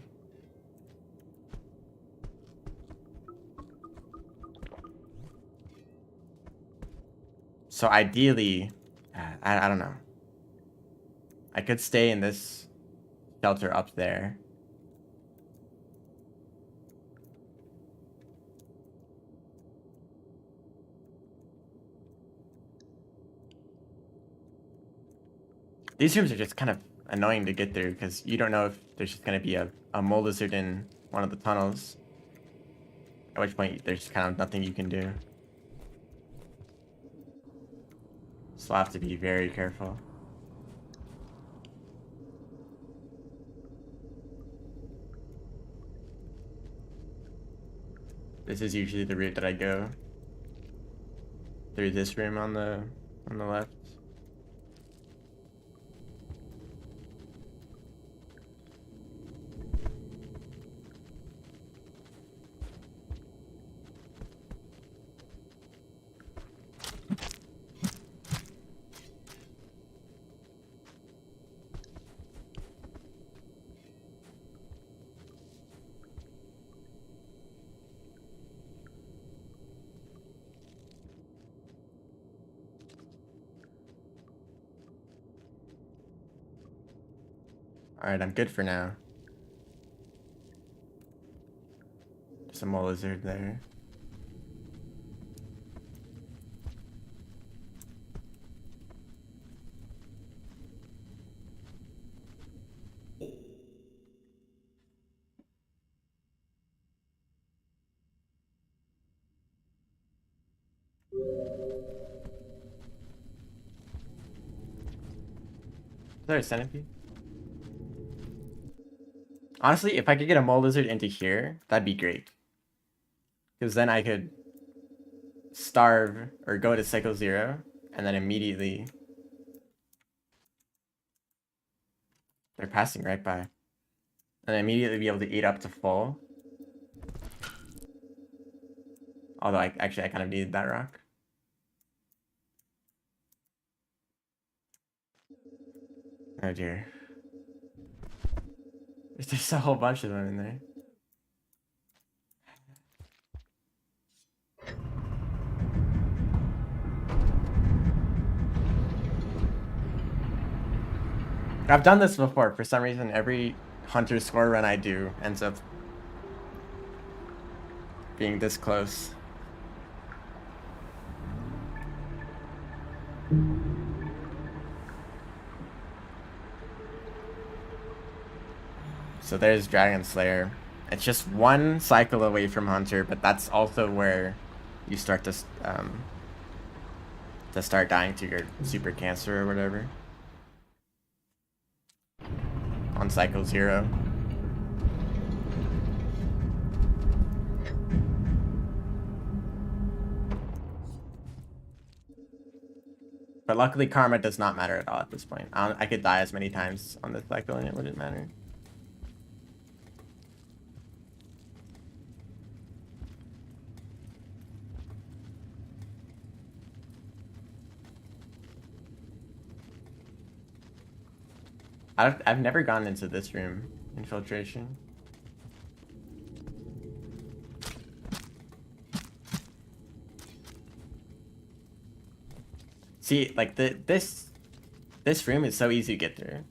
So ideally, I don't know. I could stay in this shelter up there. These rooms are just kind of annoying to get through because you don't know if there's just going to be a mole lizard in one of the tunnels. At which point there's kind of nothing you can do. So I'll have to be very careful. This is usually the route that I go. Through this room on the left. Alright, I'm good for now. There's a mole lizard there. Is there a centipede? Honestly, if I could get a mole lizard into here, that'd be great. Because then I could starve or go to cycle 0 and then immediately... They're passing right by. And immediately be able to eat up to full. Although I kind of needed that rock. Oh dear. There's just a whole bunch of them in there. I've done this before. For some reason, every hunter score run I do ends up being this close. So there's Dragon Slayer. It's just one cycle away from Hunter, but that's also where you start to start dying to your super cancer or whatever. On cycle 0. But luckily karma does not matter at all at this point. I could die as many times on this cycle and it wouldn't matter. I've never gone into this room, infiltration. See, like this room is so easy to get through.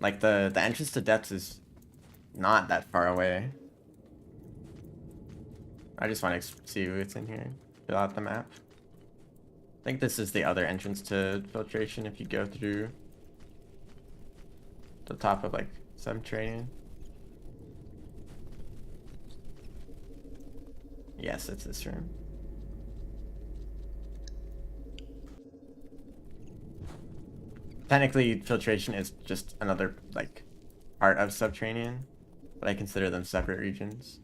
Like the entrance to depths is not that far away. I just want to see what's in here. Fill out the map. I think this is the other entrance to filtration if you go through the top of like subterranean. Yes, it's this room. Technically, filtration is just another like part of subterranean, but I consider them separate regions.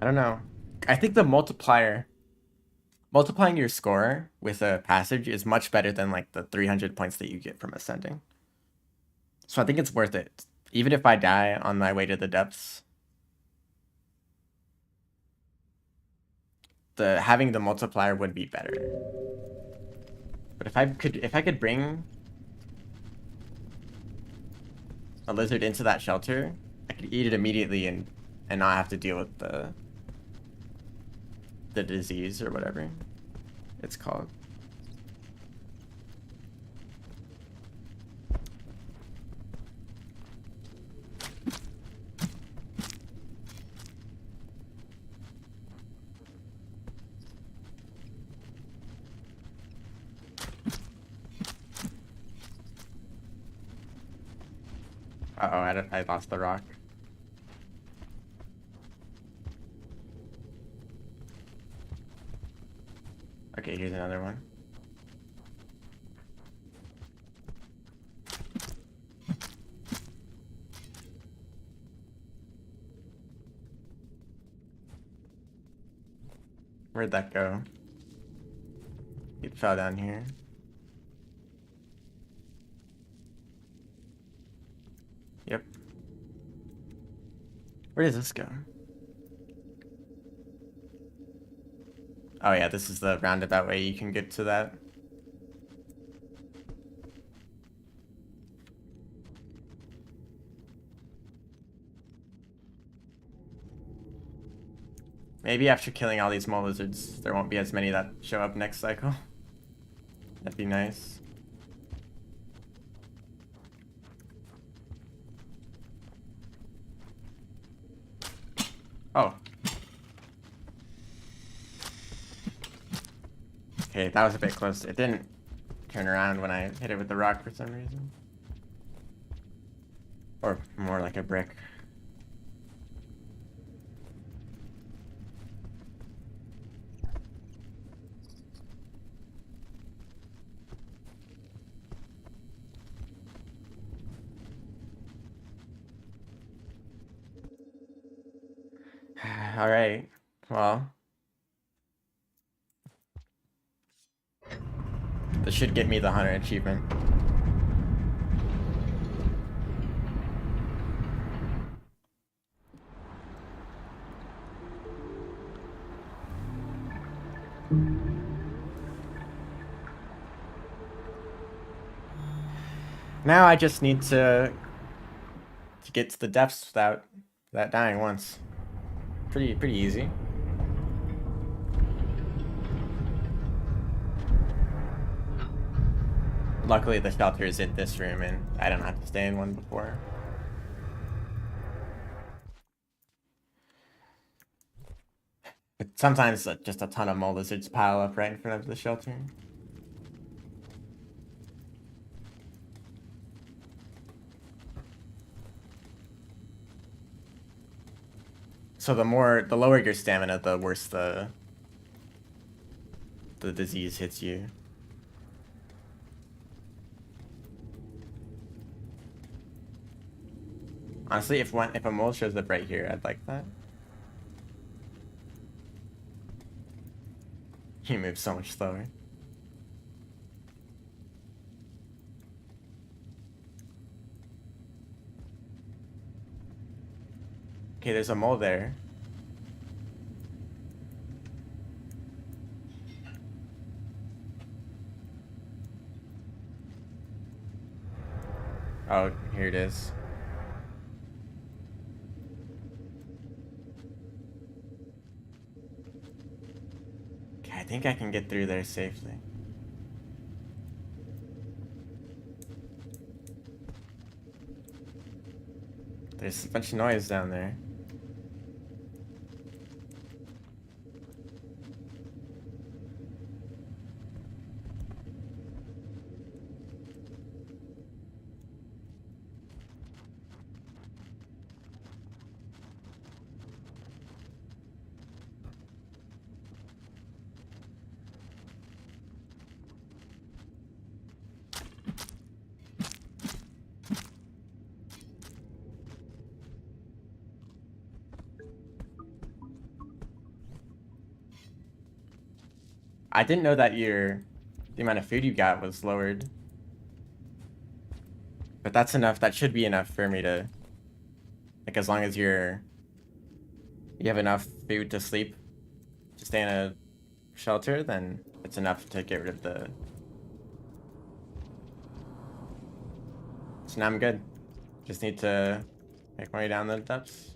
don't know. I think the multiplying your score with a passage is much better than like the 300 points that you get from ascending. So I think it's worth it. Even if I die on my way to the depths, having the multiplier would be better. But if I could bring a lizard into that shelter, I could eat it immediately and not have to deal with the disease or whatever it's called. Uh-oh, I lost the rock. Okay, here's another one. Where'd that go? It fell down here. Yep. Where does this go? Oh yeah, this is the roundabout way you can get to that. Maybe after killing all these mole lizards, there won't be as many that show up next cycle. That'd be nice. Oh. Okay, that was a bit close. It didn't turn around when I hit it with the rock for some reason. Or more like a brick. All right. Well, this should get me the hunter achievement. Now I just need to get to the depths without dying once. Pretty easy. Luckily the shelter is in this room and I don't have to stay in one before. But sometimes just a ton of mole lizards pile up right in front of the shelter. So the lower your stamina, the worse the disease hits you. Honestly, if a mole shows up right here, I'd like that. He moves so much slower. Okay, there's a mole there. Oh, here it is. Okay, I think I can get through there safely. There's a bunch of noise down there. I didn't know that the amount of food you got was lowered. But that's enough. That should be enough for me to, like, as long as you have enough food to sleep, to stay in a shelter, then it's enough to get rid of the. So now I'm good. Just need to make my way down the depths.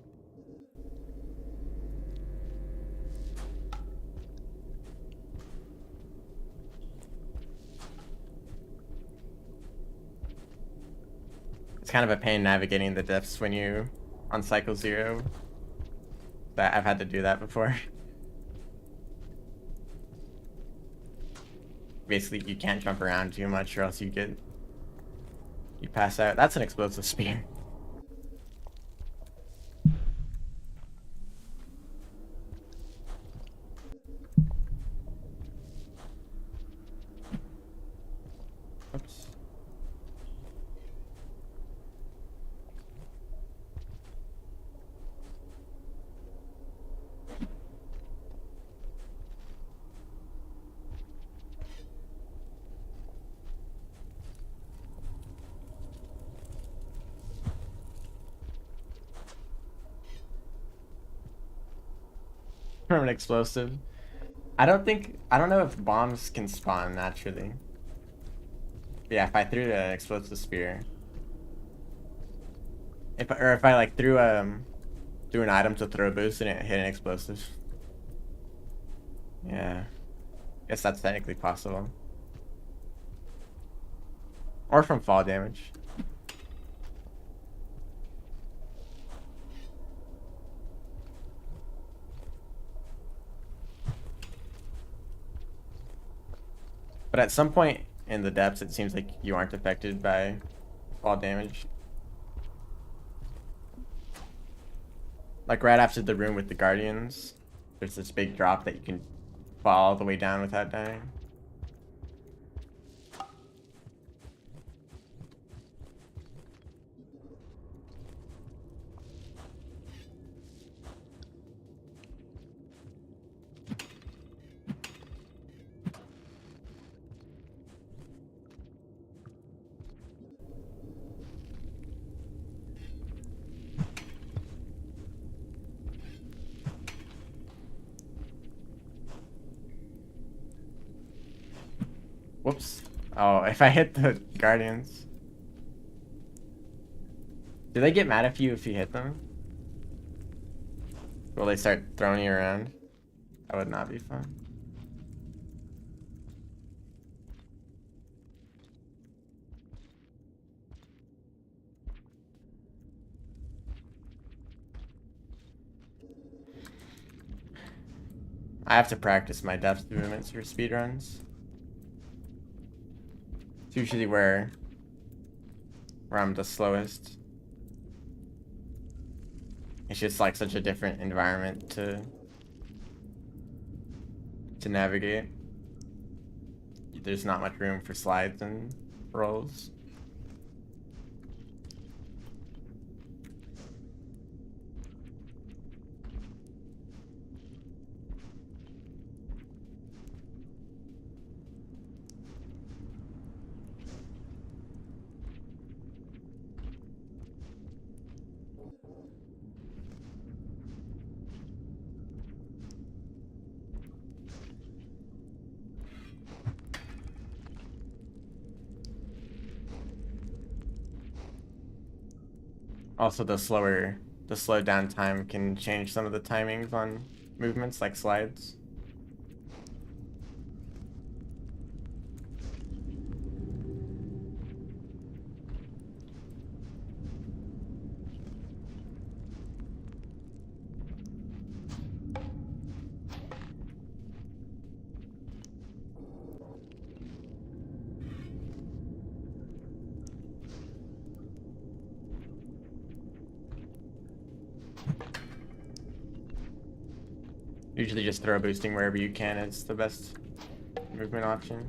It's kind of a pain navigating the depths when you on cycle 0. But I've had to do that before. Basically, you can't jump around too much or else you pass out. That's an explosive spear. Oops. From an explosive. I don't know if bombs can spawn naturally. But yeah, if I threw the explosive spear. If I like threw an item to throw boost and it hit an explosive. Yeah. Guess that's technically possible. Or from fall damage. But at some point in the depths, it seems like you aren't affected by fall damage. Like right after the room with the guardians, there's this big drop that you can fall all the way down without dying. Whoops. Oh, if I hit the guardians. Do they get mad at you if you hit them? Will they start throwing you around? That would not be fun. I have to practice my depth movements for speedruns. It's usually where I'm the slowest. It's just like such a different environment to navigate. There's not much room for slides and rolls. Also, the slowed down time can change some of the timings on movements like slides. Usually just throw boosting wherever you can. It's the best movement option.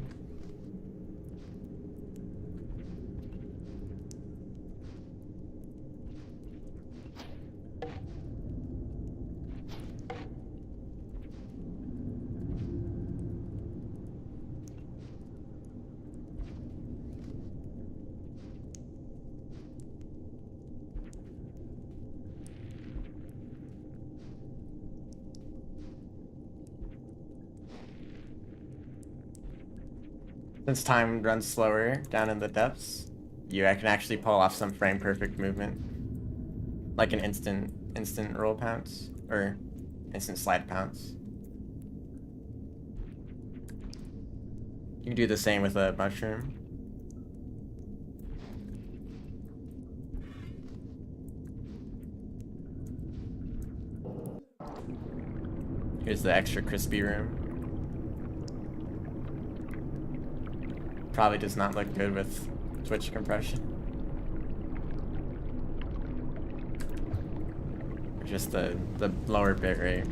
Since time runs slower down in the depths, you can actually pull off some frame perfect movement. Like an instant roll pounce, or instant slide pounce. You can do the same with a mushroom. Here's the extra crispy room. Probably does not look good with Twitch compression. Or just the lower bitrate.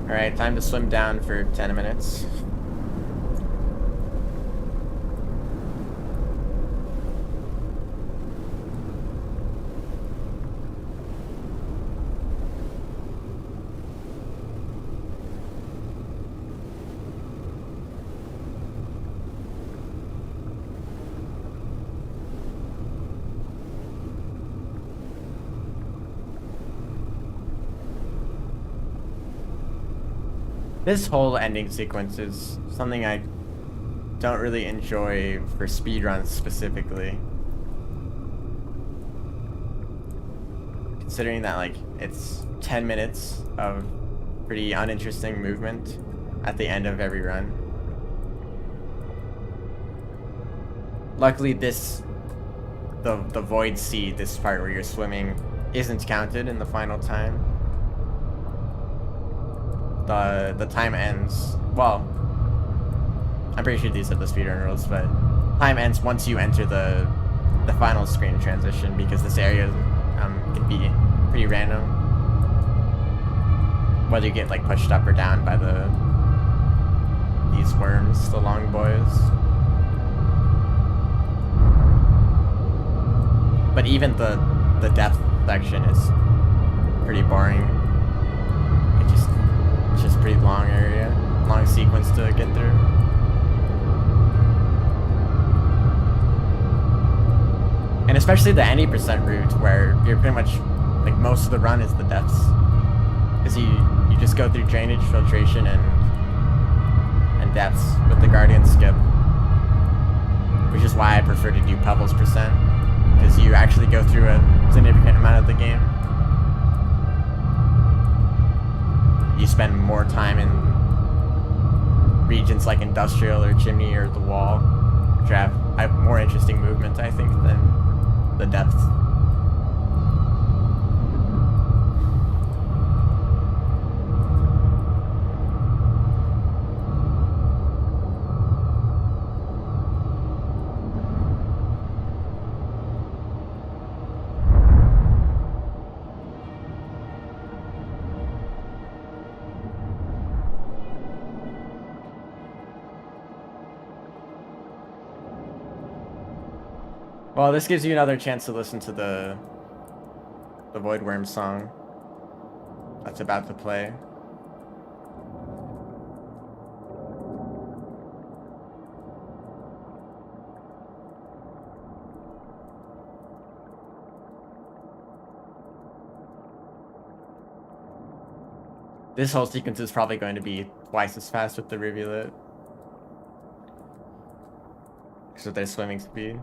Alright, time to swim down for 10 minutes. This whole ending sequence is something I don't really enjoy for speedruns specifically. Considering that, like, it's 10 minutes of pretty uninteresting movement at the end of every run. Luckily the void sea, this part where you're swimming, isn't counted in the final time. The time ends, well, I'm pretty sure these are the speedrun rules, but time ends once you enter the final screen transition, because this area can be pretty random. Whether you get like pushed up or down by these worms, the long boys. But even the depth section is pretty boring. It's just pretty long area, long sequence to get through. And especially the 90% route, where you're pretty much, like, most of the run is the depths. Because you just go through drainage, filtration, and depths with the Guardian skip. Which is why I prefer to do Pebbles percent. Because you actually go through a significant amount of the game. You spend more time in regions like Industrial or Chimney or the Wall, which have more interesting movement, I think, than the depth. Well, this gives you another chance to listen to the Voidworm song that's about to play. This whole sequence is probably going to be twice as fast with the rivulet, because of their swimming speed.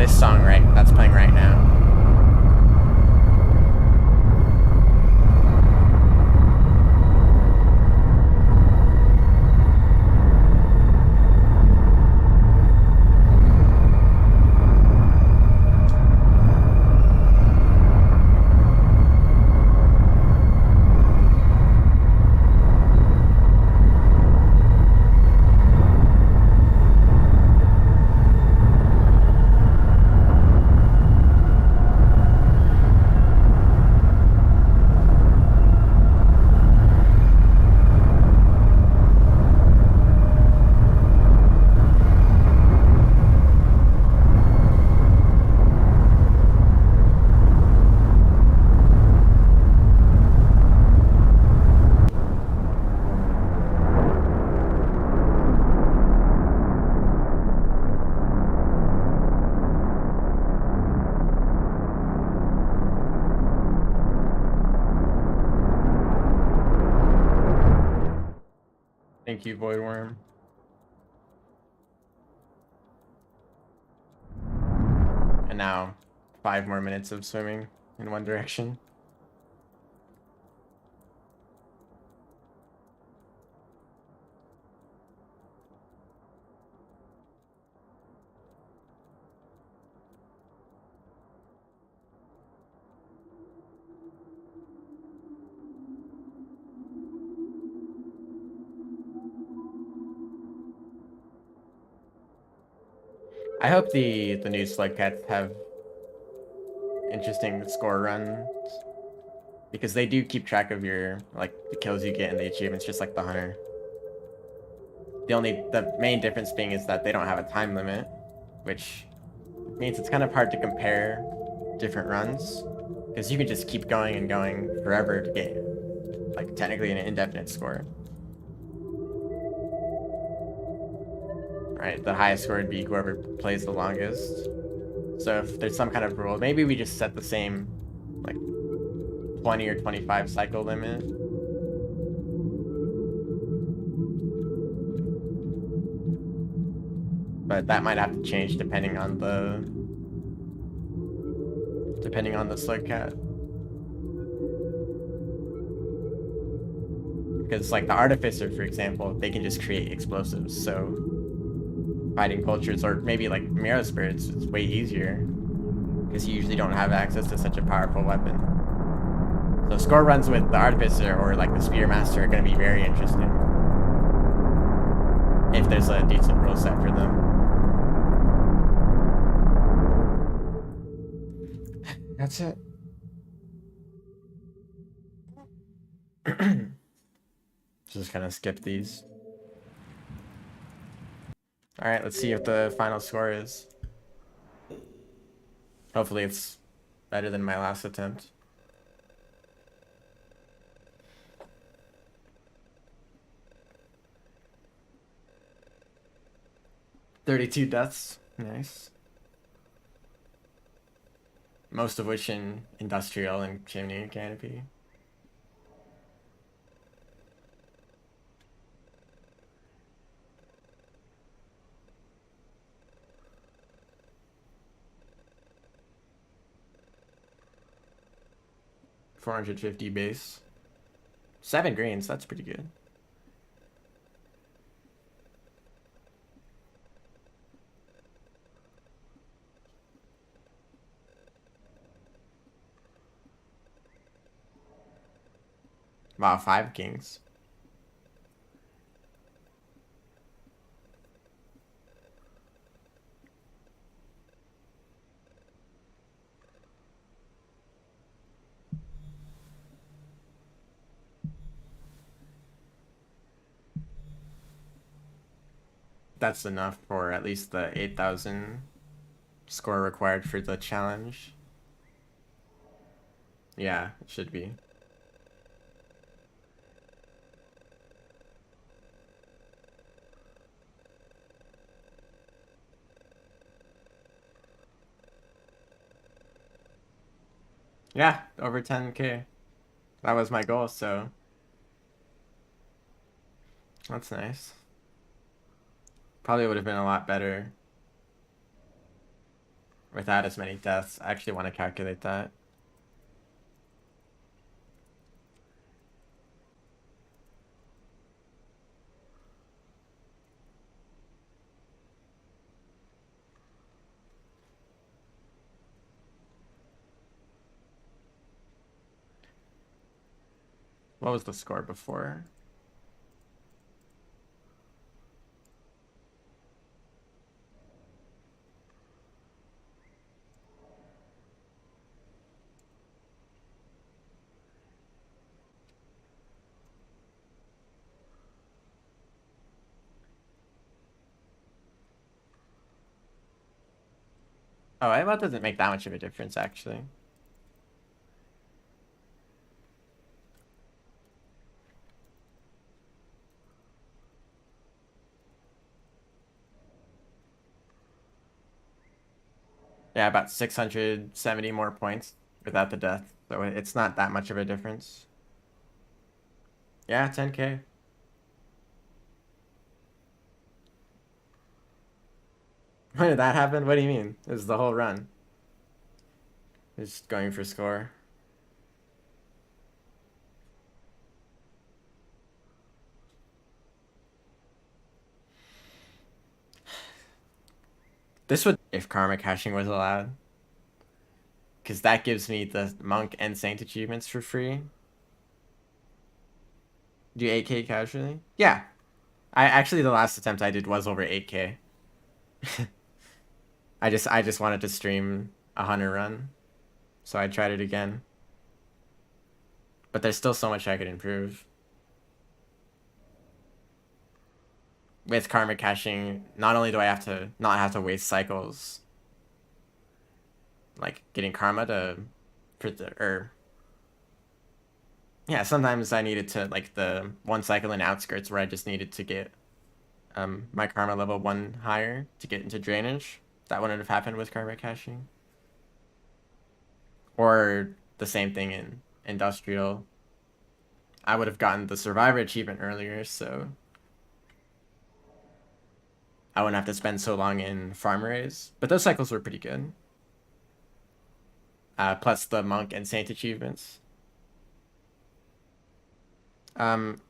Song, right? That's playing right now. Thank you, Voidworm. And now, 5 more minutes of swimming in one direction. I hope the new slug cats have interesting score runs, because they do keep track of your, like, the kills you get and the achievements, just like the hunter. The main difference being is that they don't have a time limit, which means it's kind of hard to compare different runs, because you can just keep going and going forever to get, like, technically an indefinite score. Right, the highest score would be whoever plays the longest. So if there's some kind of rule, maybe we just set the same, like, 20 or 25 cycle limit. But that might have to change depending on the slug cat. Because, like, the artificer, for example, they can just create explosives, so fighting vultures, or maybe like Mero spirits, is way easier because you usually don't have access to such a powerful weapon. So score runs with the artificer or like the spear master are going to be very interesting if there's a decent rule set for them. That's it. Just kind of skip these. All right, let's see what the final score is. Hopefully it's better than my last attempt. $32 deaths. Nice. Most of which in industrial and chimney and canopy. $450 base. 7 greens, that's pretty good. Wow, 5 kings. That's enough for at least the 8,000 score required for the challenge. Yeah, it should be. Yeah, over 10K. That was my goal, so that's nice. Probably would have been a lot better without as many deaths. I actually want to calculate that. What was the score before? Oh, that doesn't make that much of a difference, actually. Yeah, about 670 more points without the death. So it's not that much of a difference. Yeah, 10K. When did that happen? What do you mean? It was the whole run. Just going for score. This would if karma caching was allowed, because that gives me the monk and saint achievements for free. Do 8K casually? Yeah. I actually the last attempt I did was over 8K. I just wanted to stream a hunter run, so I tried it again. But there's still so much I could improve. With karma caching, not only do I have to not have to waste cycles, like getting karma to, for the or yeah, sometimes I needed to like the one cycle in outskirts where I just needed to get my karma level 1 higher to get into drainage. That wouldn't have happened with karma caching. Or the same thing in industrial. I would have gotten the survivor achievement earlier, so I wouldn't have to spend so long in farm raise. But those cycles were pretty good. Plus the monk and saint achievements. Um,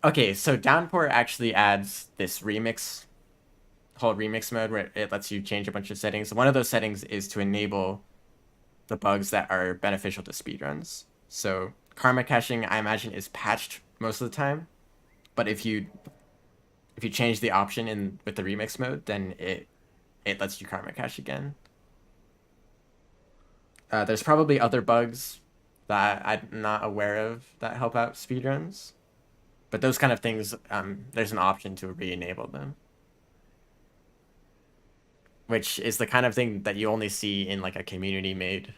okay, so Downpour actually adds this whole remix mode where it lets you change a bunch of settings. One of those settings is to enable the bugs that are beneficial to speedruns. So karma caching, I imagine, is patched most of the time, but if you change the option in with the remix mode, then it lets you karma cache again. There's probably other bugs that I'm not aware of that help out speedruns, but those kind of things, there's an option to re-enable them, which is the kind of thing that you only see in like a community made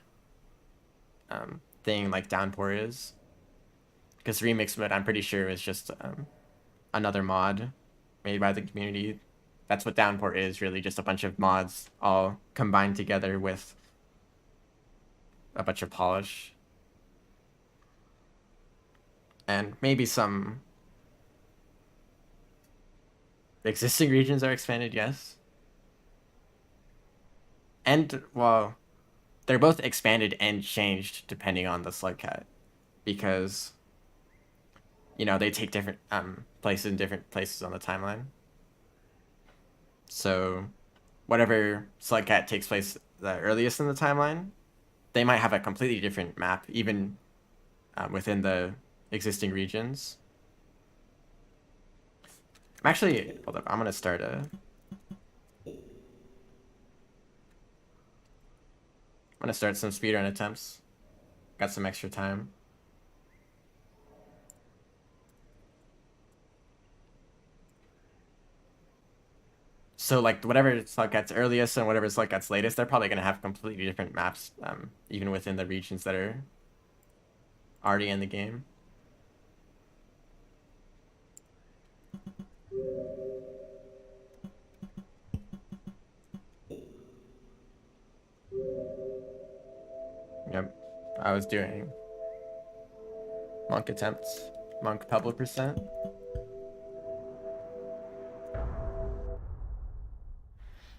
thing like Downpour is. Because remix mode, I'm pretty sure, is just another mod made by the community. That's what Downpour is, really, just a bunch of mods all combined together with a bunch of polish. And maybe some existing regions are expanded, yes. And, well, they're both expanded and changed depending on the slugcat. Because, they take different places in different places on the timeline. So, whatever slugcat takes place the earliest in the timeline, they might have a completely different map, even within the existing regions. Hold up, I'm gonna start some speedrun attempts. Got some extra time. So like whatever slugcat's earliest and whatever slugcat's latest, they're probably gonna have completely different maps, even within the regions that are already in the game. Yep, I was doing monk attempts, monk pebble percent.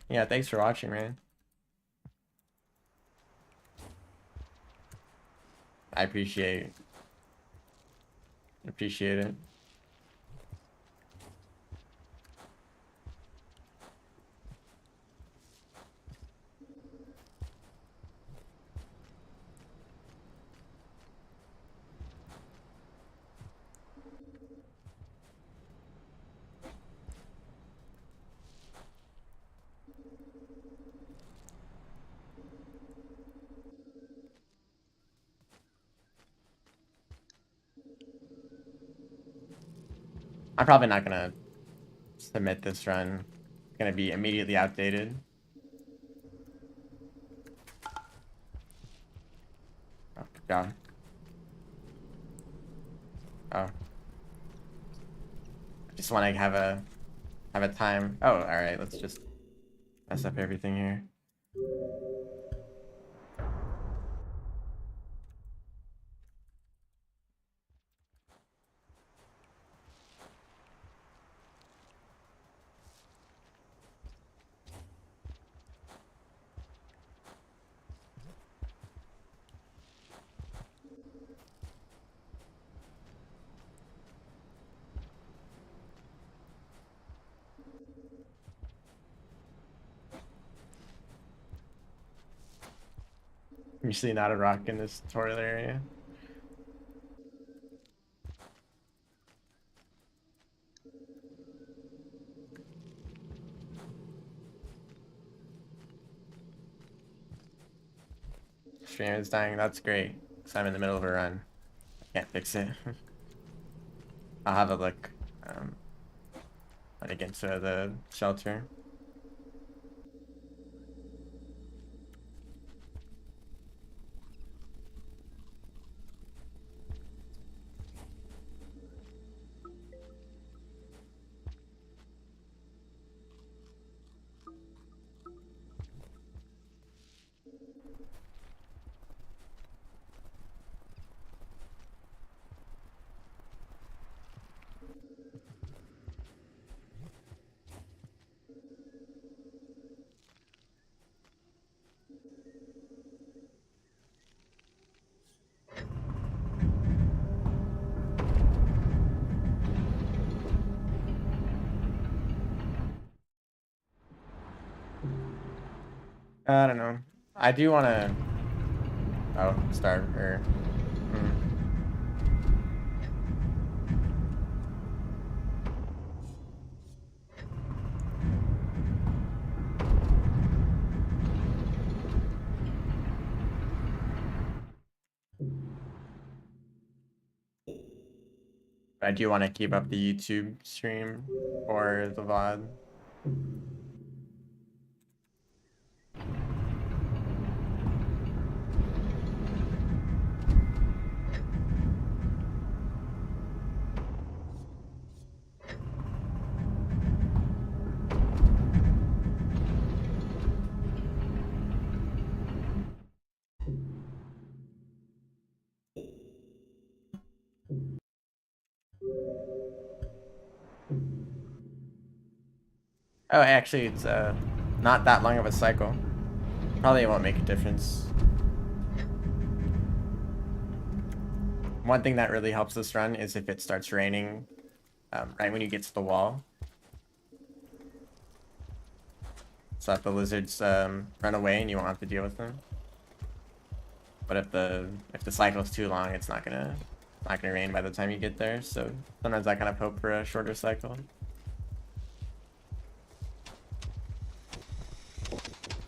Yeah, thanks for watching, man. I appreciate it. I'm probably not gonna submit this run. It's gonna be immediately outdated. Oh, good God. Oh. I just want to have a time. Oh, all right. Let's just mess up everything here. Usually not a rock in this tutorial area. Stream is dying. That's great. Because I'm in the middle of a run. I can't fix it. I'll have a look when I get to the shelter. I don't know. I do want to. Oh, start or. I do want to keep up the YouTube stream or the VOD. Oh, actually, it's not that long of a cycle. Probably won't make a difference. One thing that really helps this run is if it starts raining right when you get to the wall. So that the lizards run away and you won't have to deal with them. But if the cycle's too long, it's not gonna rain by the time you get there. So sometimes I kind of hope for a shorter cycle.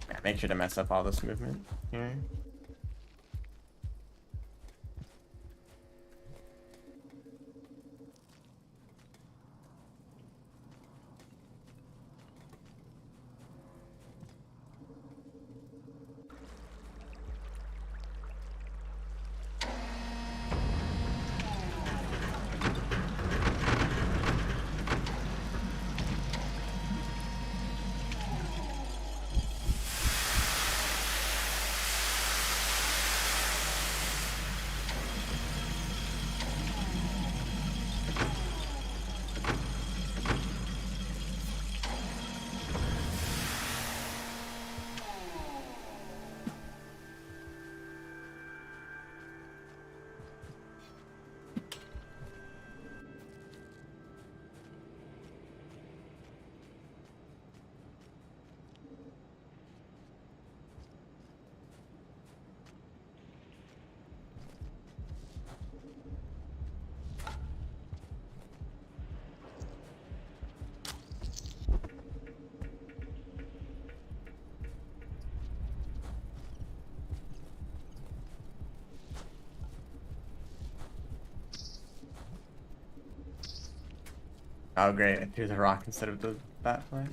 Yeah, make sure to mess up all this movement here. Oh great, I threw the rock instead of the bat fly.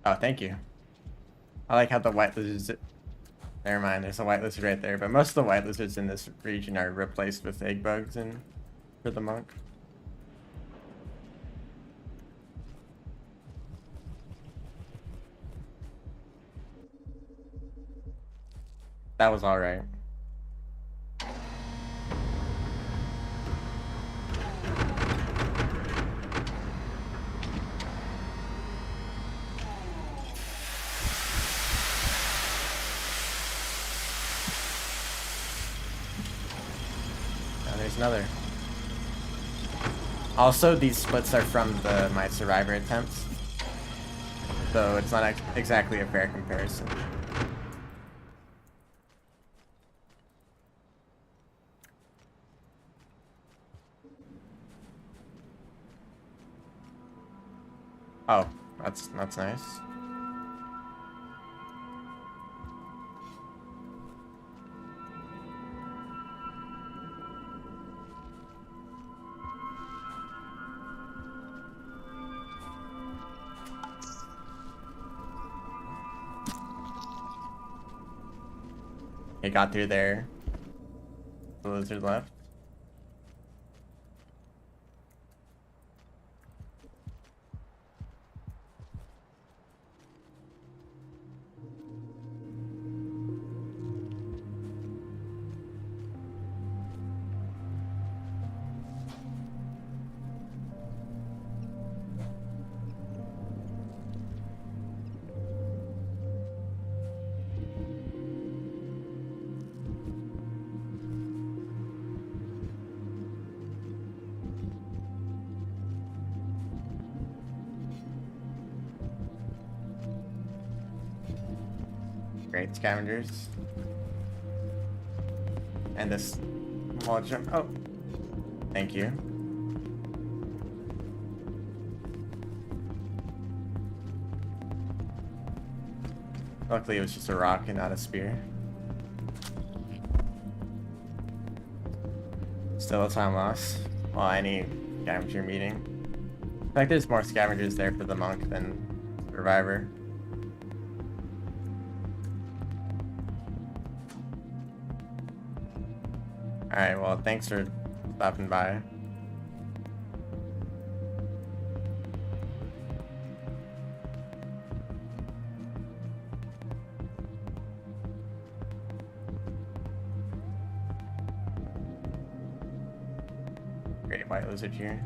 Oh, thank you. I like how the white lizards... Never mind, there's a white lizard right there, but most of the white lizards in this region are replaced with egg bugs and for the monk. That was alright. There's another. Also, these splits are from my survivor attempts, so it's not exactly a fair comparison. Oh, that's nice. It got through there. The lizard left. Great scavengers. And this wall jump. Oh, thank you. Luckily, it was just a rock and not a spear. Still a time loss. Well, any scavenger meeting. In fact, there's more scavengers there for the monk than reviver. Alright, well, thanks for stopping by. Great white lizard here.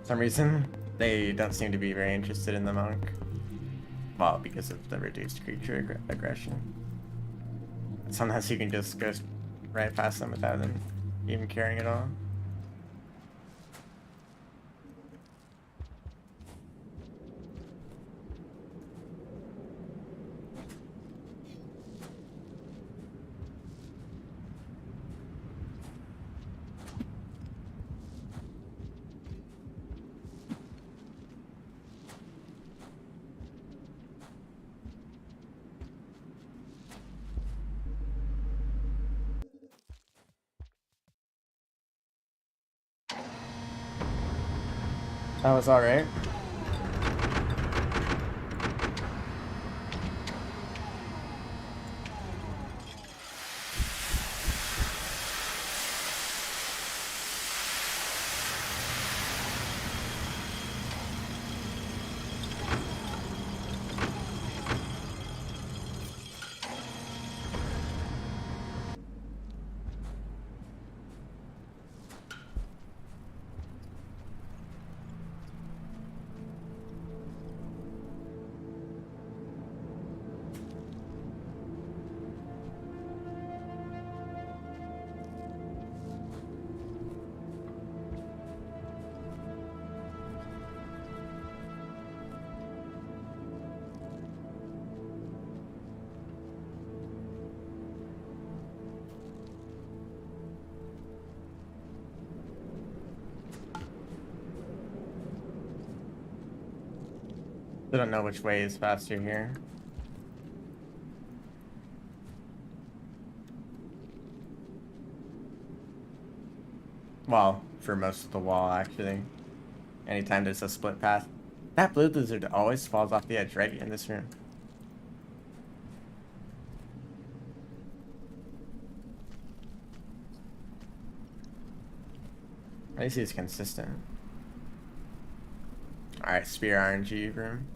For some reason, they don't seem to be very interested in the monk. Well, because of the reduced creature aggression. Sometimes you can just go right past them without them even caring at all. That was alright. I don't know which way is faster here. Well, for most of the wall, actually. Anytime there's a split path. That blue lizard always falls off the edge right in this room. At least he's consistent. Alright, spear RNG room.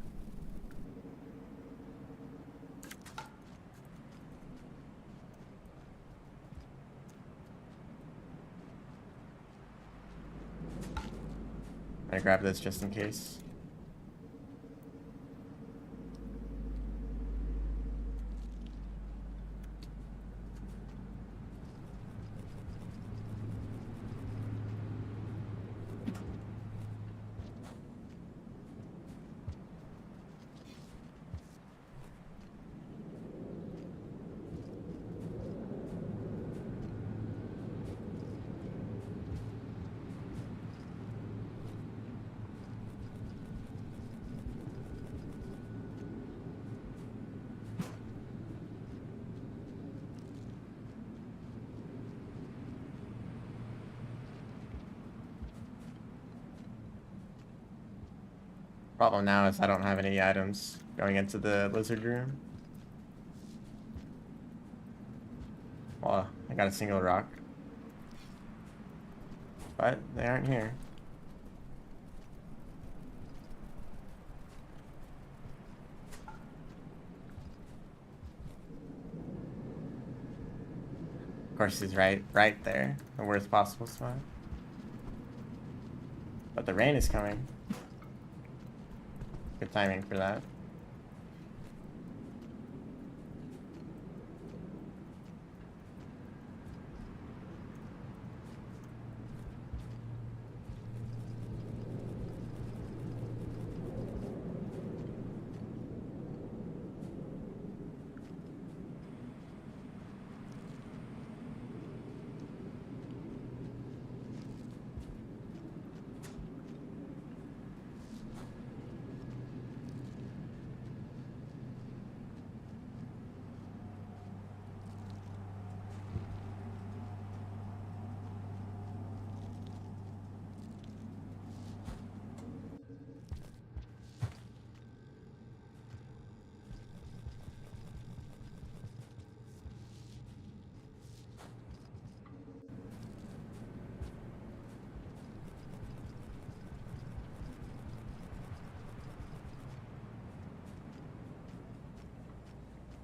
I'm gonna grab this just in case. Problem now is I don't have any items going into the lizard room. Well, I got a single rock. But they aren't here. Of course he's right there. The worst possible spot. But the rain is coming. Good timing for that.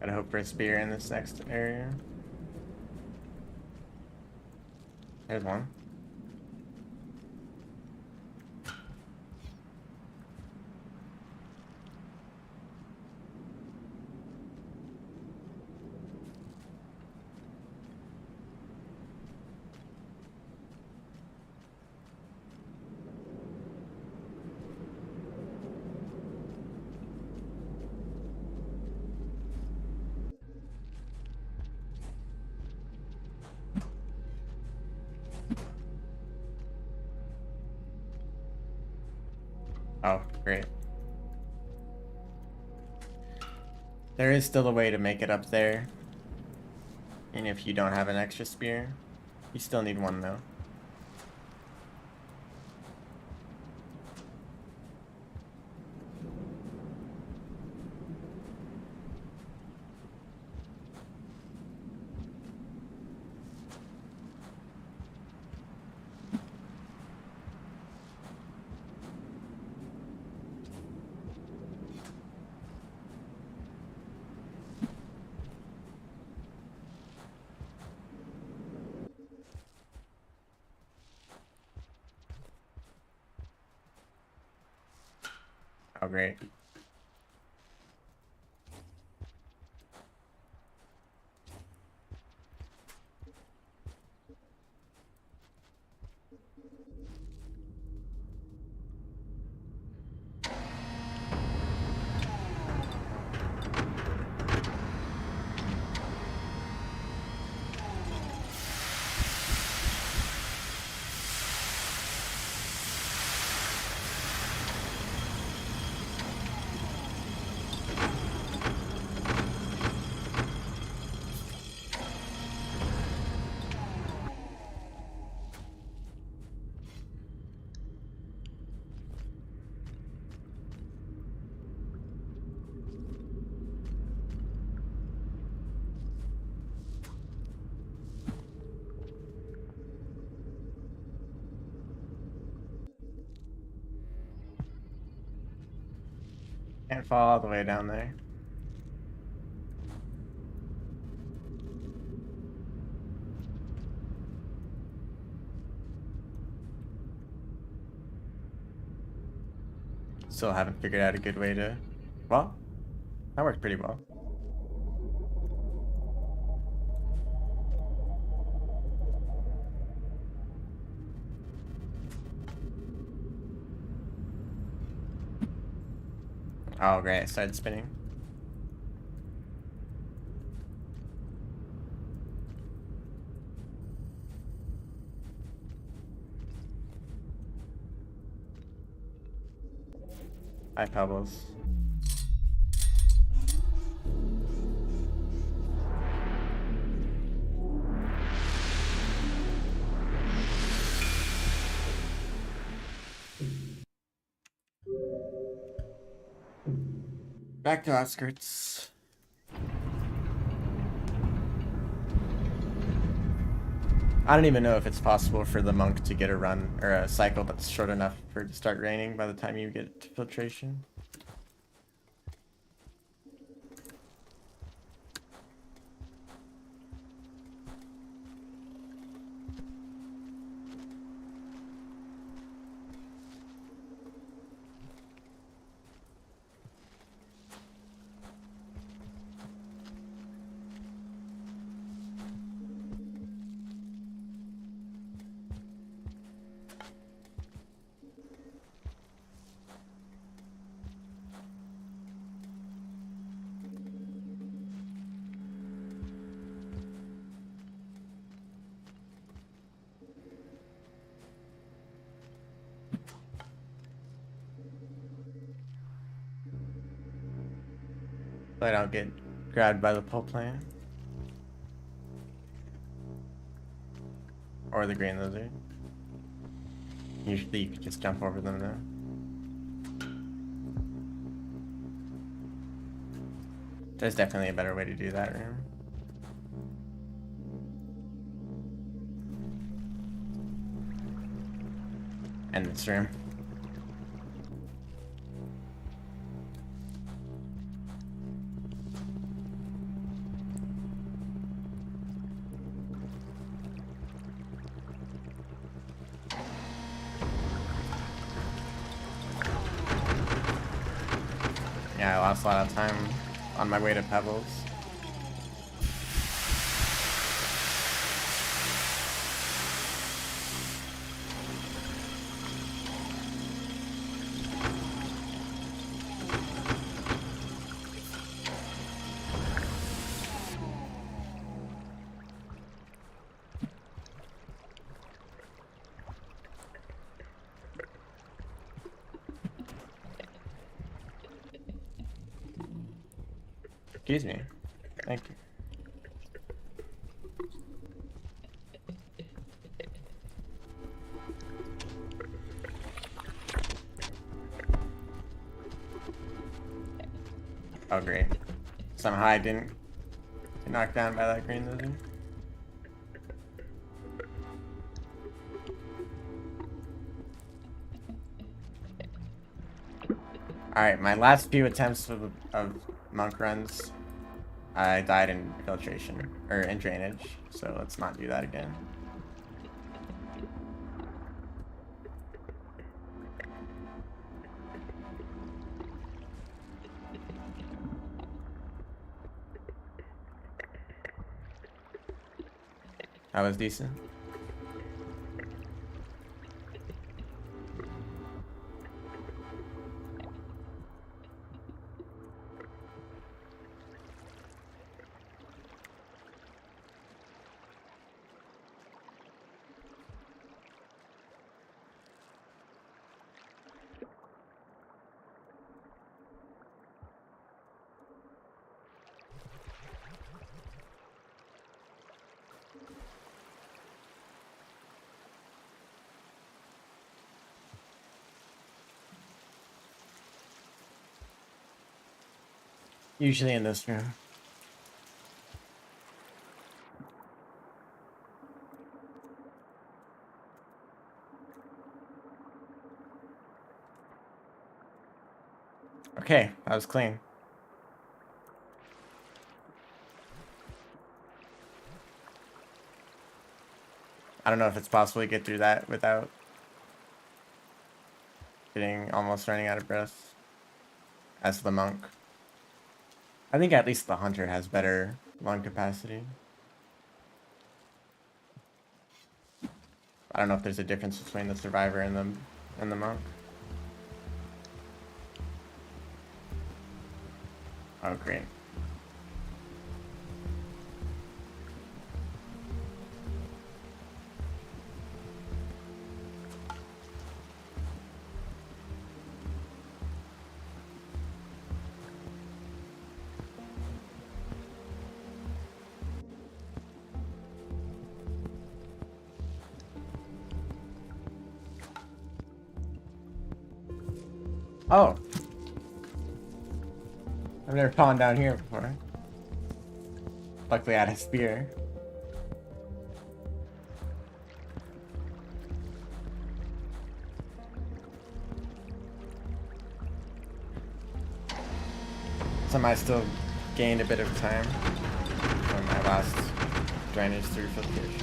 Gotta hope for a spear in this next area. There's one. Oh, great. There is still a way to make it up there. And if you don't have an extra spear, you still need one though. Oh, great. Can't fall all the way down there. Still haven't figured out a good way to... Well, that worked pretty well. Oh, great. I started spinning. Hi, Pebbles. Back to outskirts. I don't even know if it's possible for the monk to get a run or a cycle that's short enough for it to start raining by the time you get to filtration. So I don't get grabbed by the pole plant. Or the green lizard. Usually you could just jump over them though. There's definitely a better way to do that room. And this room. Yeah, I lost a lot of time on my way to Pebbles. Excuse me. Thank you. Oh, great. Somehow I didn't get knocked down by that green lizard. Alright, my last few attempts of monk runs, I died in filtration, or in drainage, so let's not do that again. That was decent. Usually in this room. Okay, that was clean. I don't know if it's possible to get through that without almost running out of breath as the monk. I think at least the hunter has better lung capacity. I don't know if there's a difference between the survivor and the monk. Oh, great. Oh. I've never fallen down here before. Luckily I had a spear. Somehow I still gained a bit of time from my last drainage through filtration.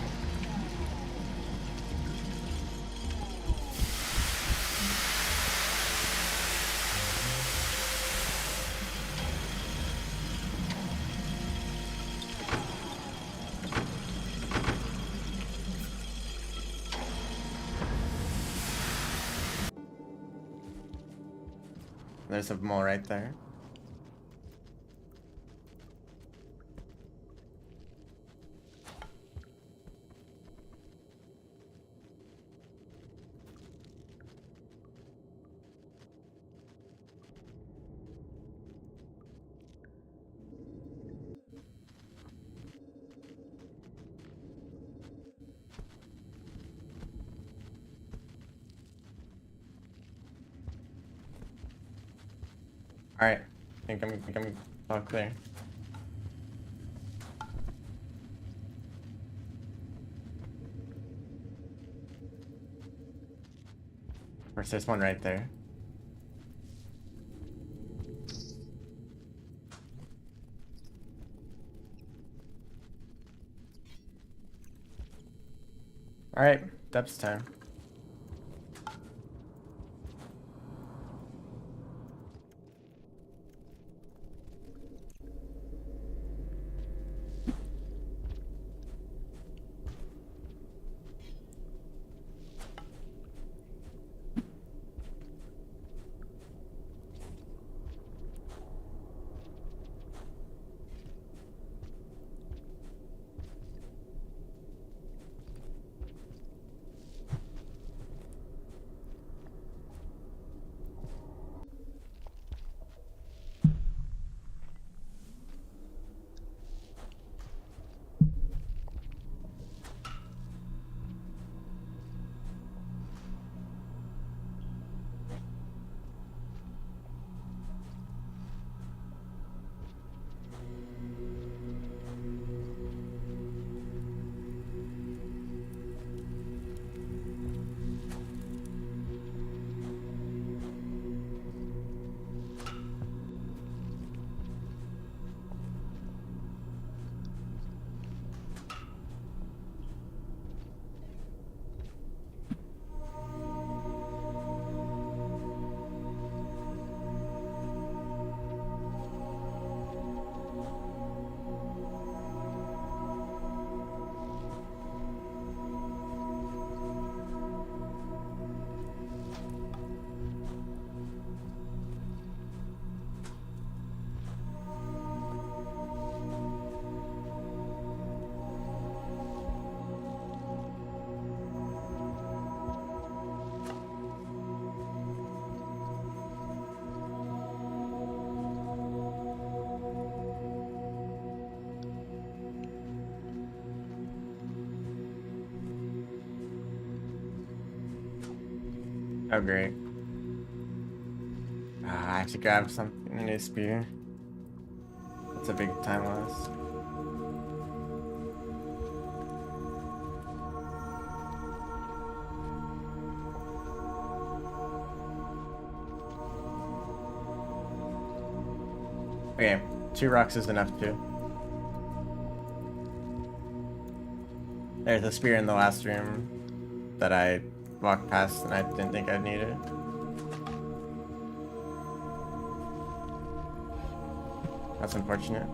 There's a mole right there. Alright, I think I'm all clear. Of course, there's one right there. Alright, depths time. Oh, great. I have to grab something in his spear. That's a big time loss. Okay, 2 rocks is enough too. There's a spear in the last room that I walked past and I didn't think I'd need it. That's unfortunate.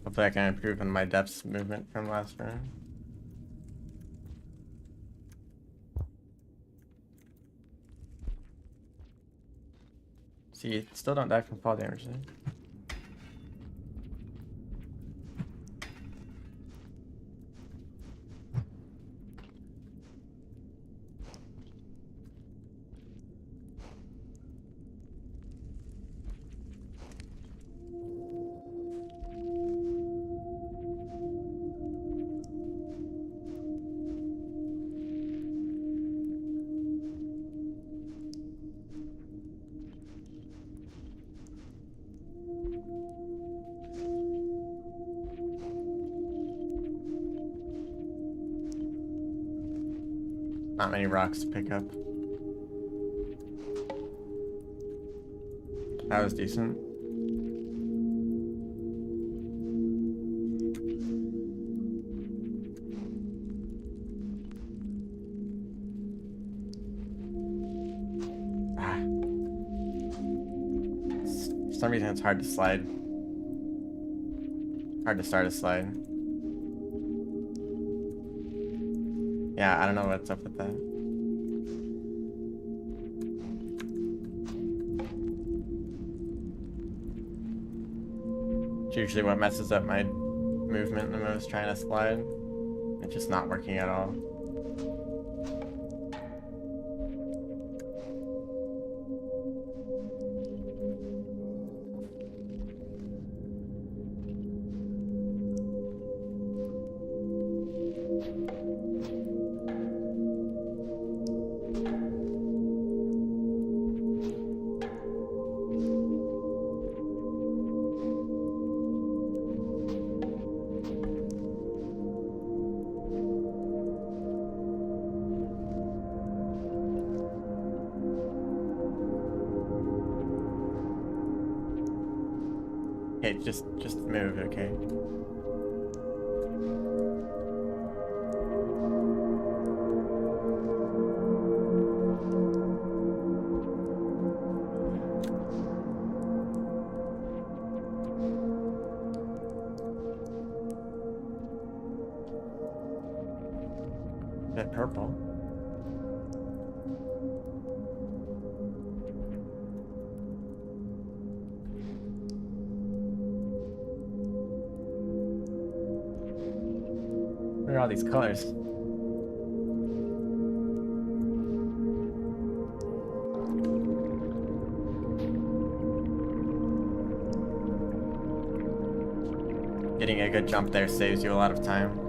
Hopefully I can improve on my depths movement from last run. See, still don't die from fall damage then. Not many rocks to pick up. That was decent. For some reason it's hard to slide. Hard to start a slide. Yeah, I don't know what's up with that. It's usually what messes up my movement the most, trying to slide. It's just not working at all. Okay, just move, okay? Bit purple. What are all these colors? Getting a good jump there saves you a lot of time.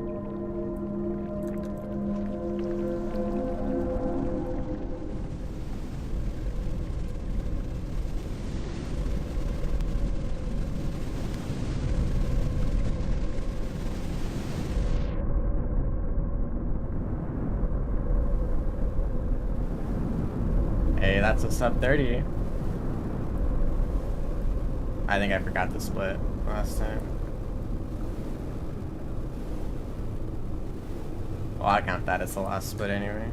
Hey, that's a sub 30. I think I forgot to split last time. Well, I count that as the last split anyway.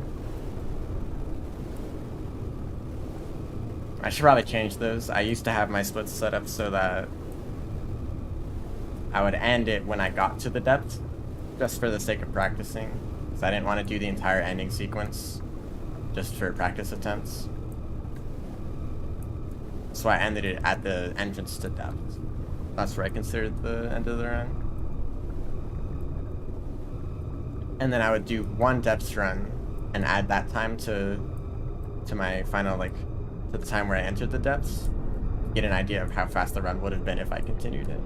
I should probably change those. I used to have my splits set up so that I would end it when I got to the depth, just for the sake of practicing. Because I didn't want to do the entire ending sequence just for practice attempts. So I ended it at the entrance to depth. That's where I considered the end of the run. And then I would do one depth run and add that time to my final, like, to the time where I entered the depths. Get an idea of how fast the run would have been if I continued it.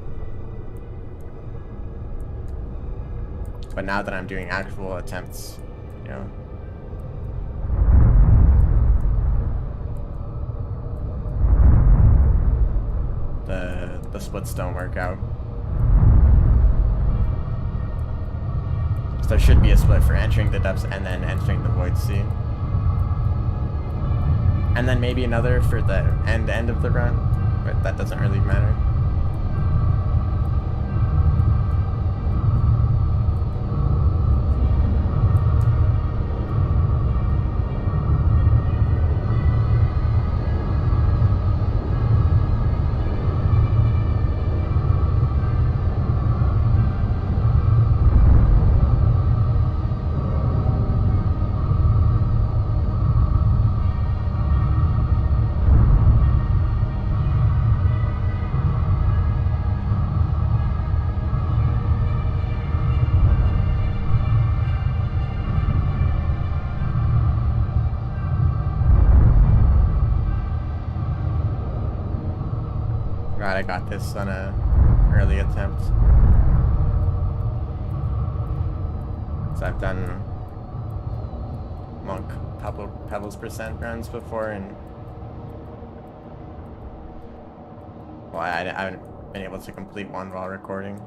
But now that I'm doing actual attempts, you know, the splits don't work out. So there should be a split for entering the depths and then entering the void sea. And then maybe another for the end of the run. but that doesn't really matter. God, I got this on a early attempt. So I've done Monk Pebbles percent runs before, and well, I haven't been able to complete one while recording.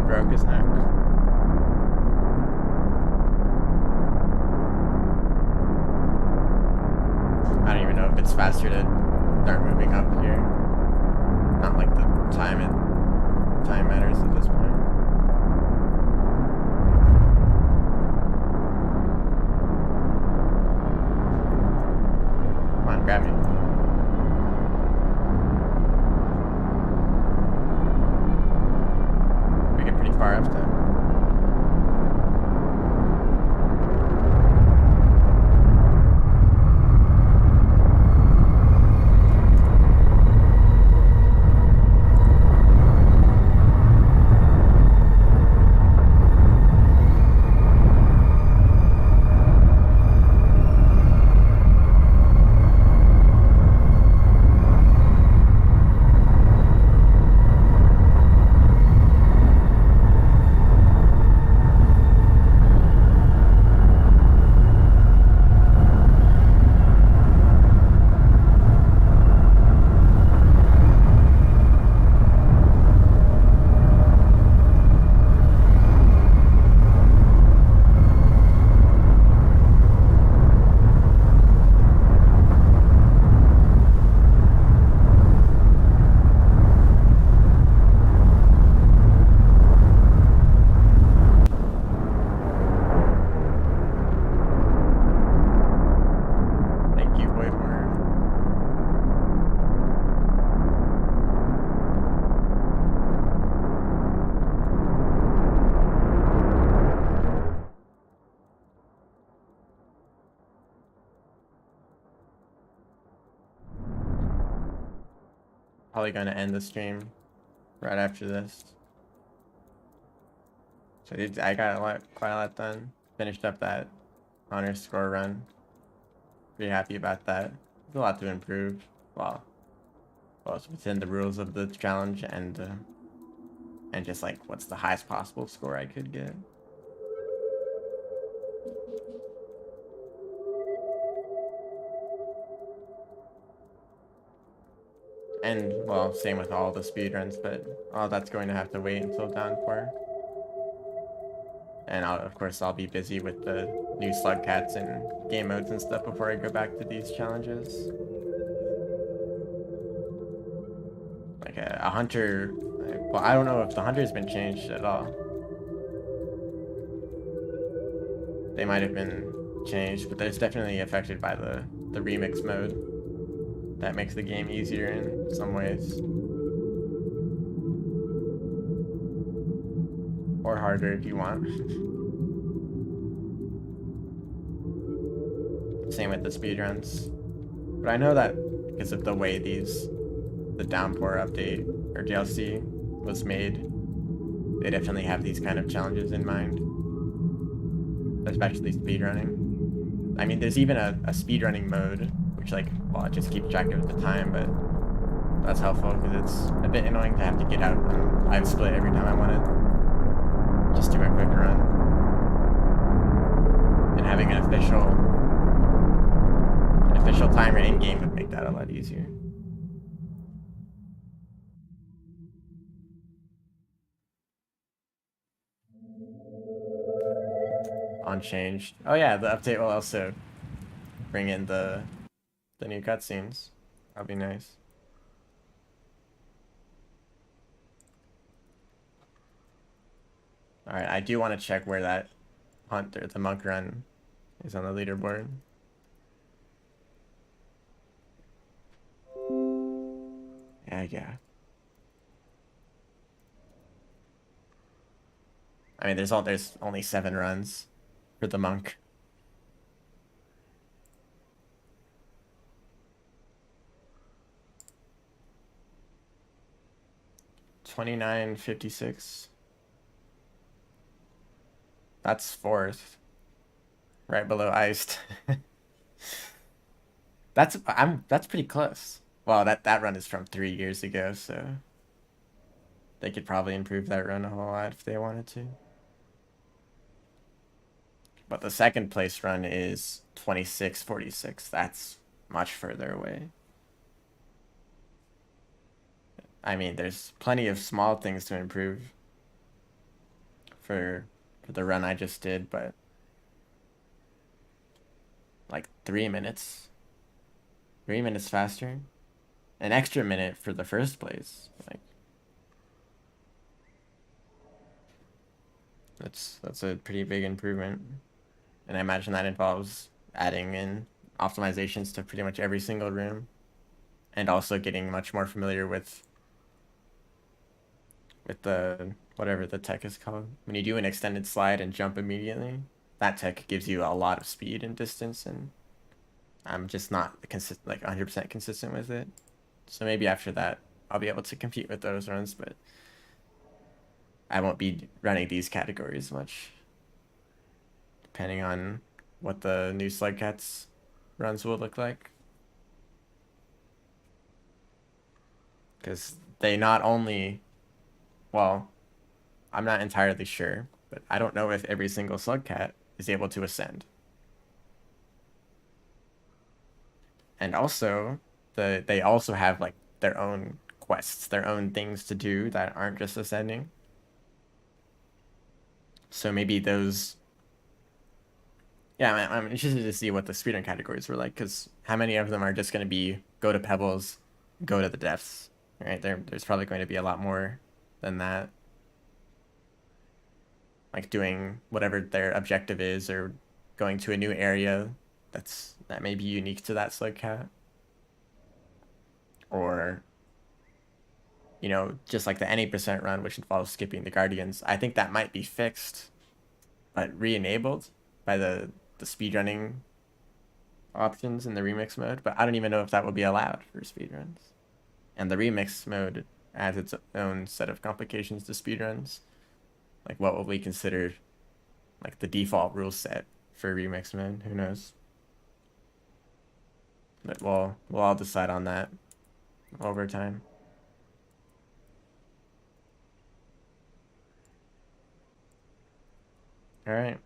Broke his neck. I don't even know if it's faster to start moving up here. Not like the time matters at this point. Come on, grab me. We get pretty far up there. Probably gonna end the stream right after this. So I got quite a lot done. Finished up that honor score run. Pretty happy about that. There's a lot to improve. Well, it's within the rules of the challenge, and just like what's the highest possible score I could get. And, well, same with all the speedruns, but all that's going to have to wait until downpour. And of course, I'll be busy with the new slug cats and game modes and stuff before I go back to these challenges. Like a hunter, well, I don't know if the hunter's been changed at all. They might have been changed, but it's definitely affected by the remix mode. That makes the game easier in some ways. Or harder if you want. Same with the speedruns. But I know that because of the way the downpour update or DLC was made, they definitely have these kind of challenges in mind, especially speedrunning. I mean, there's even a speedrunning mode, which like, well, it just keeps track of the time, but that's helpful because it's a bit annoying to have to get out and live split every time I want to just do a quick run. And having an official timer in game would make that a lot easier. Unchanged. Oh yeah, the update will also bring in the new cutscenes. That'll be nice. Alright, I do want to check where that hunt or the monk run is on the leaderboard. Yeah. I mean, there's only 7 runs for the monk. 29:56. That's 4th, right below iced. That's pretty close. Well, that run is from 3 years ago, so they could probably improve that run a whole lot if they wanted to. But the second place run is 26:46. That's much further away. I mean, there's plenty of small things to improve for the run I just did, but like 3 minutes. 3 minutes faster. An extra minute for the first place. Like that's a pretty big improvement. And I imagine that involves adding in optimizations to pretty much every single room. And also getting much more familiar with the whatever the tech is called. When you do an extended slide and jump immediately, that tech gives you a lot of speed and distance, and I'm just not like 100% consistent with it. So maybe after that, I'll be able to compete with those runs, but I won't be running these categories much, depending on what the new Slug Cats runs will look like. Because they not only, well, I'm not entirely sure, but I don't know if every single Slug Cat is able to ascend. And also, they also have like their own quests, their own things to do that aren't just ascending. So maybe those. Yeah, I'm interested to see what the speedrun categories were like, because how many of them are just going to be go to Pebbles, go to the depths, right? There's probably going to be a lot more than that. Like doing whatever their objective is, or going to a new area that may be unique to that Slug Cat. Or, just like the any% run, which involves skipping the Guardians. I think that might be fixed, but re-enabled by the speedrunning options in the remix mode, but I don't even know if that will be allowed for speedruns. And the remix mode adds its own set of complications to speedruns. Like, what will we consider like the default rule set for remix mode? Who knows? But we'll all decide on that over time. All right.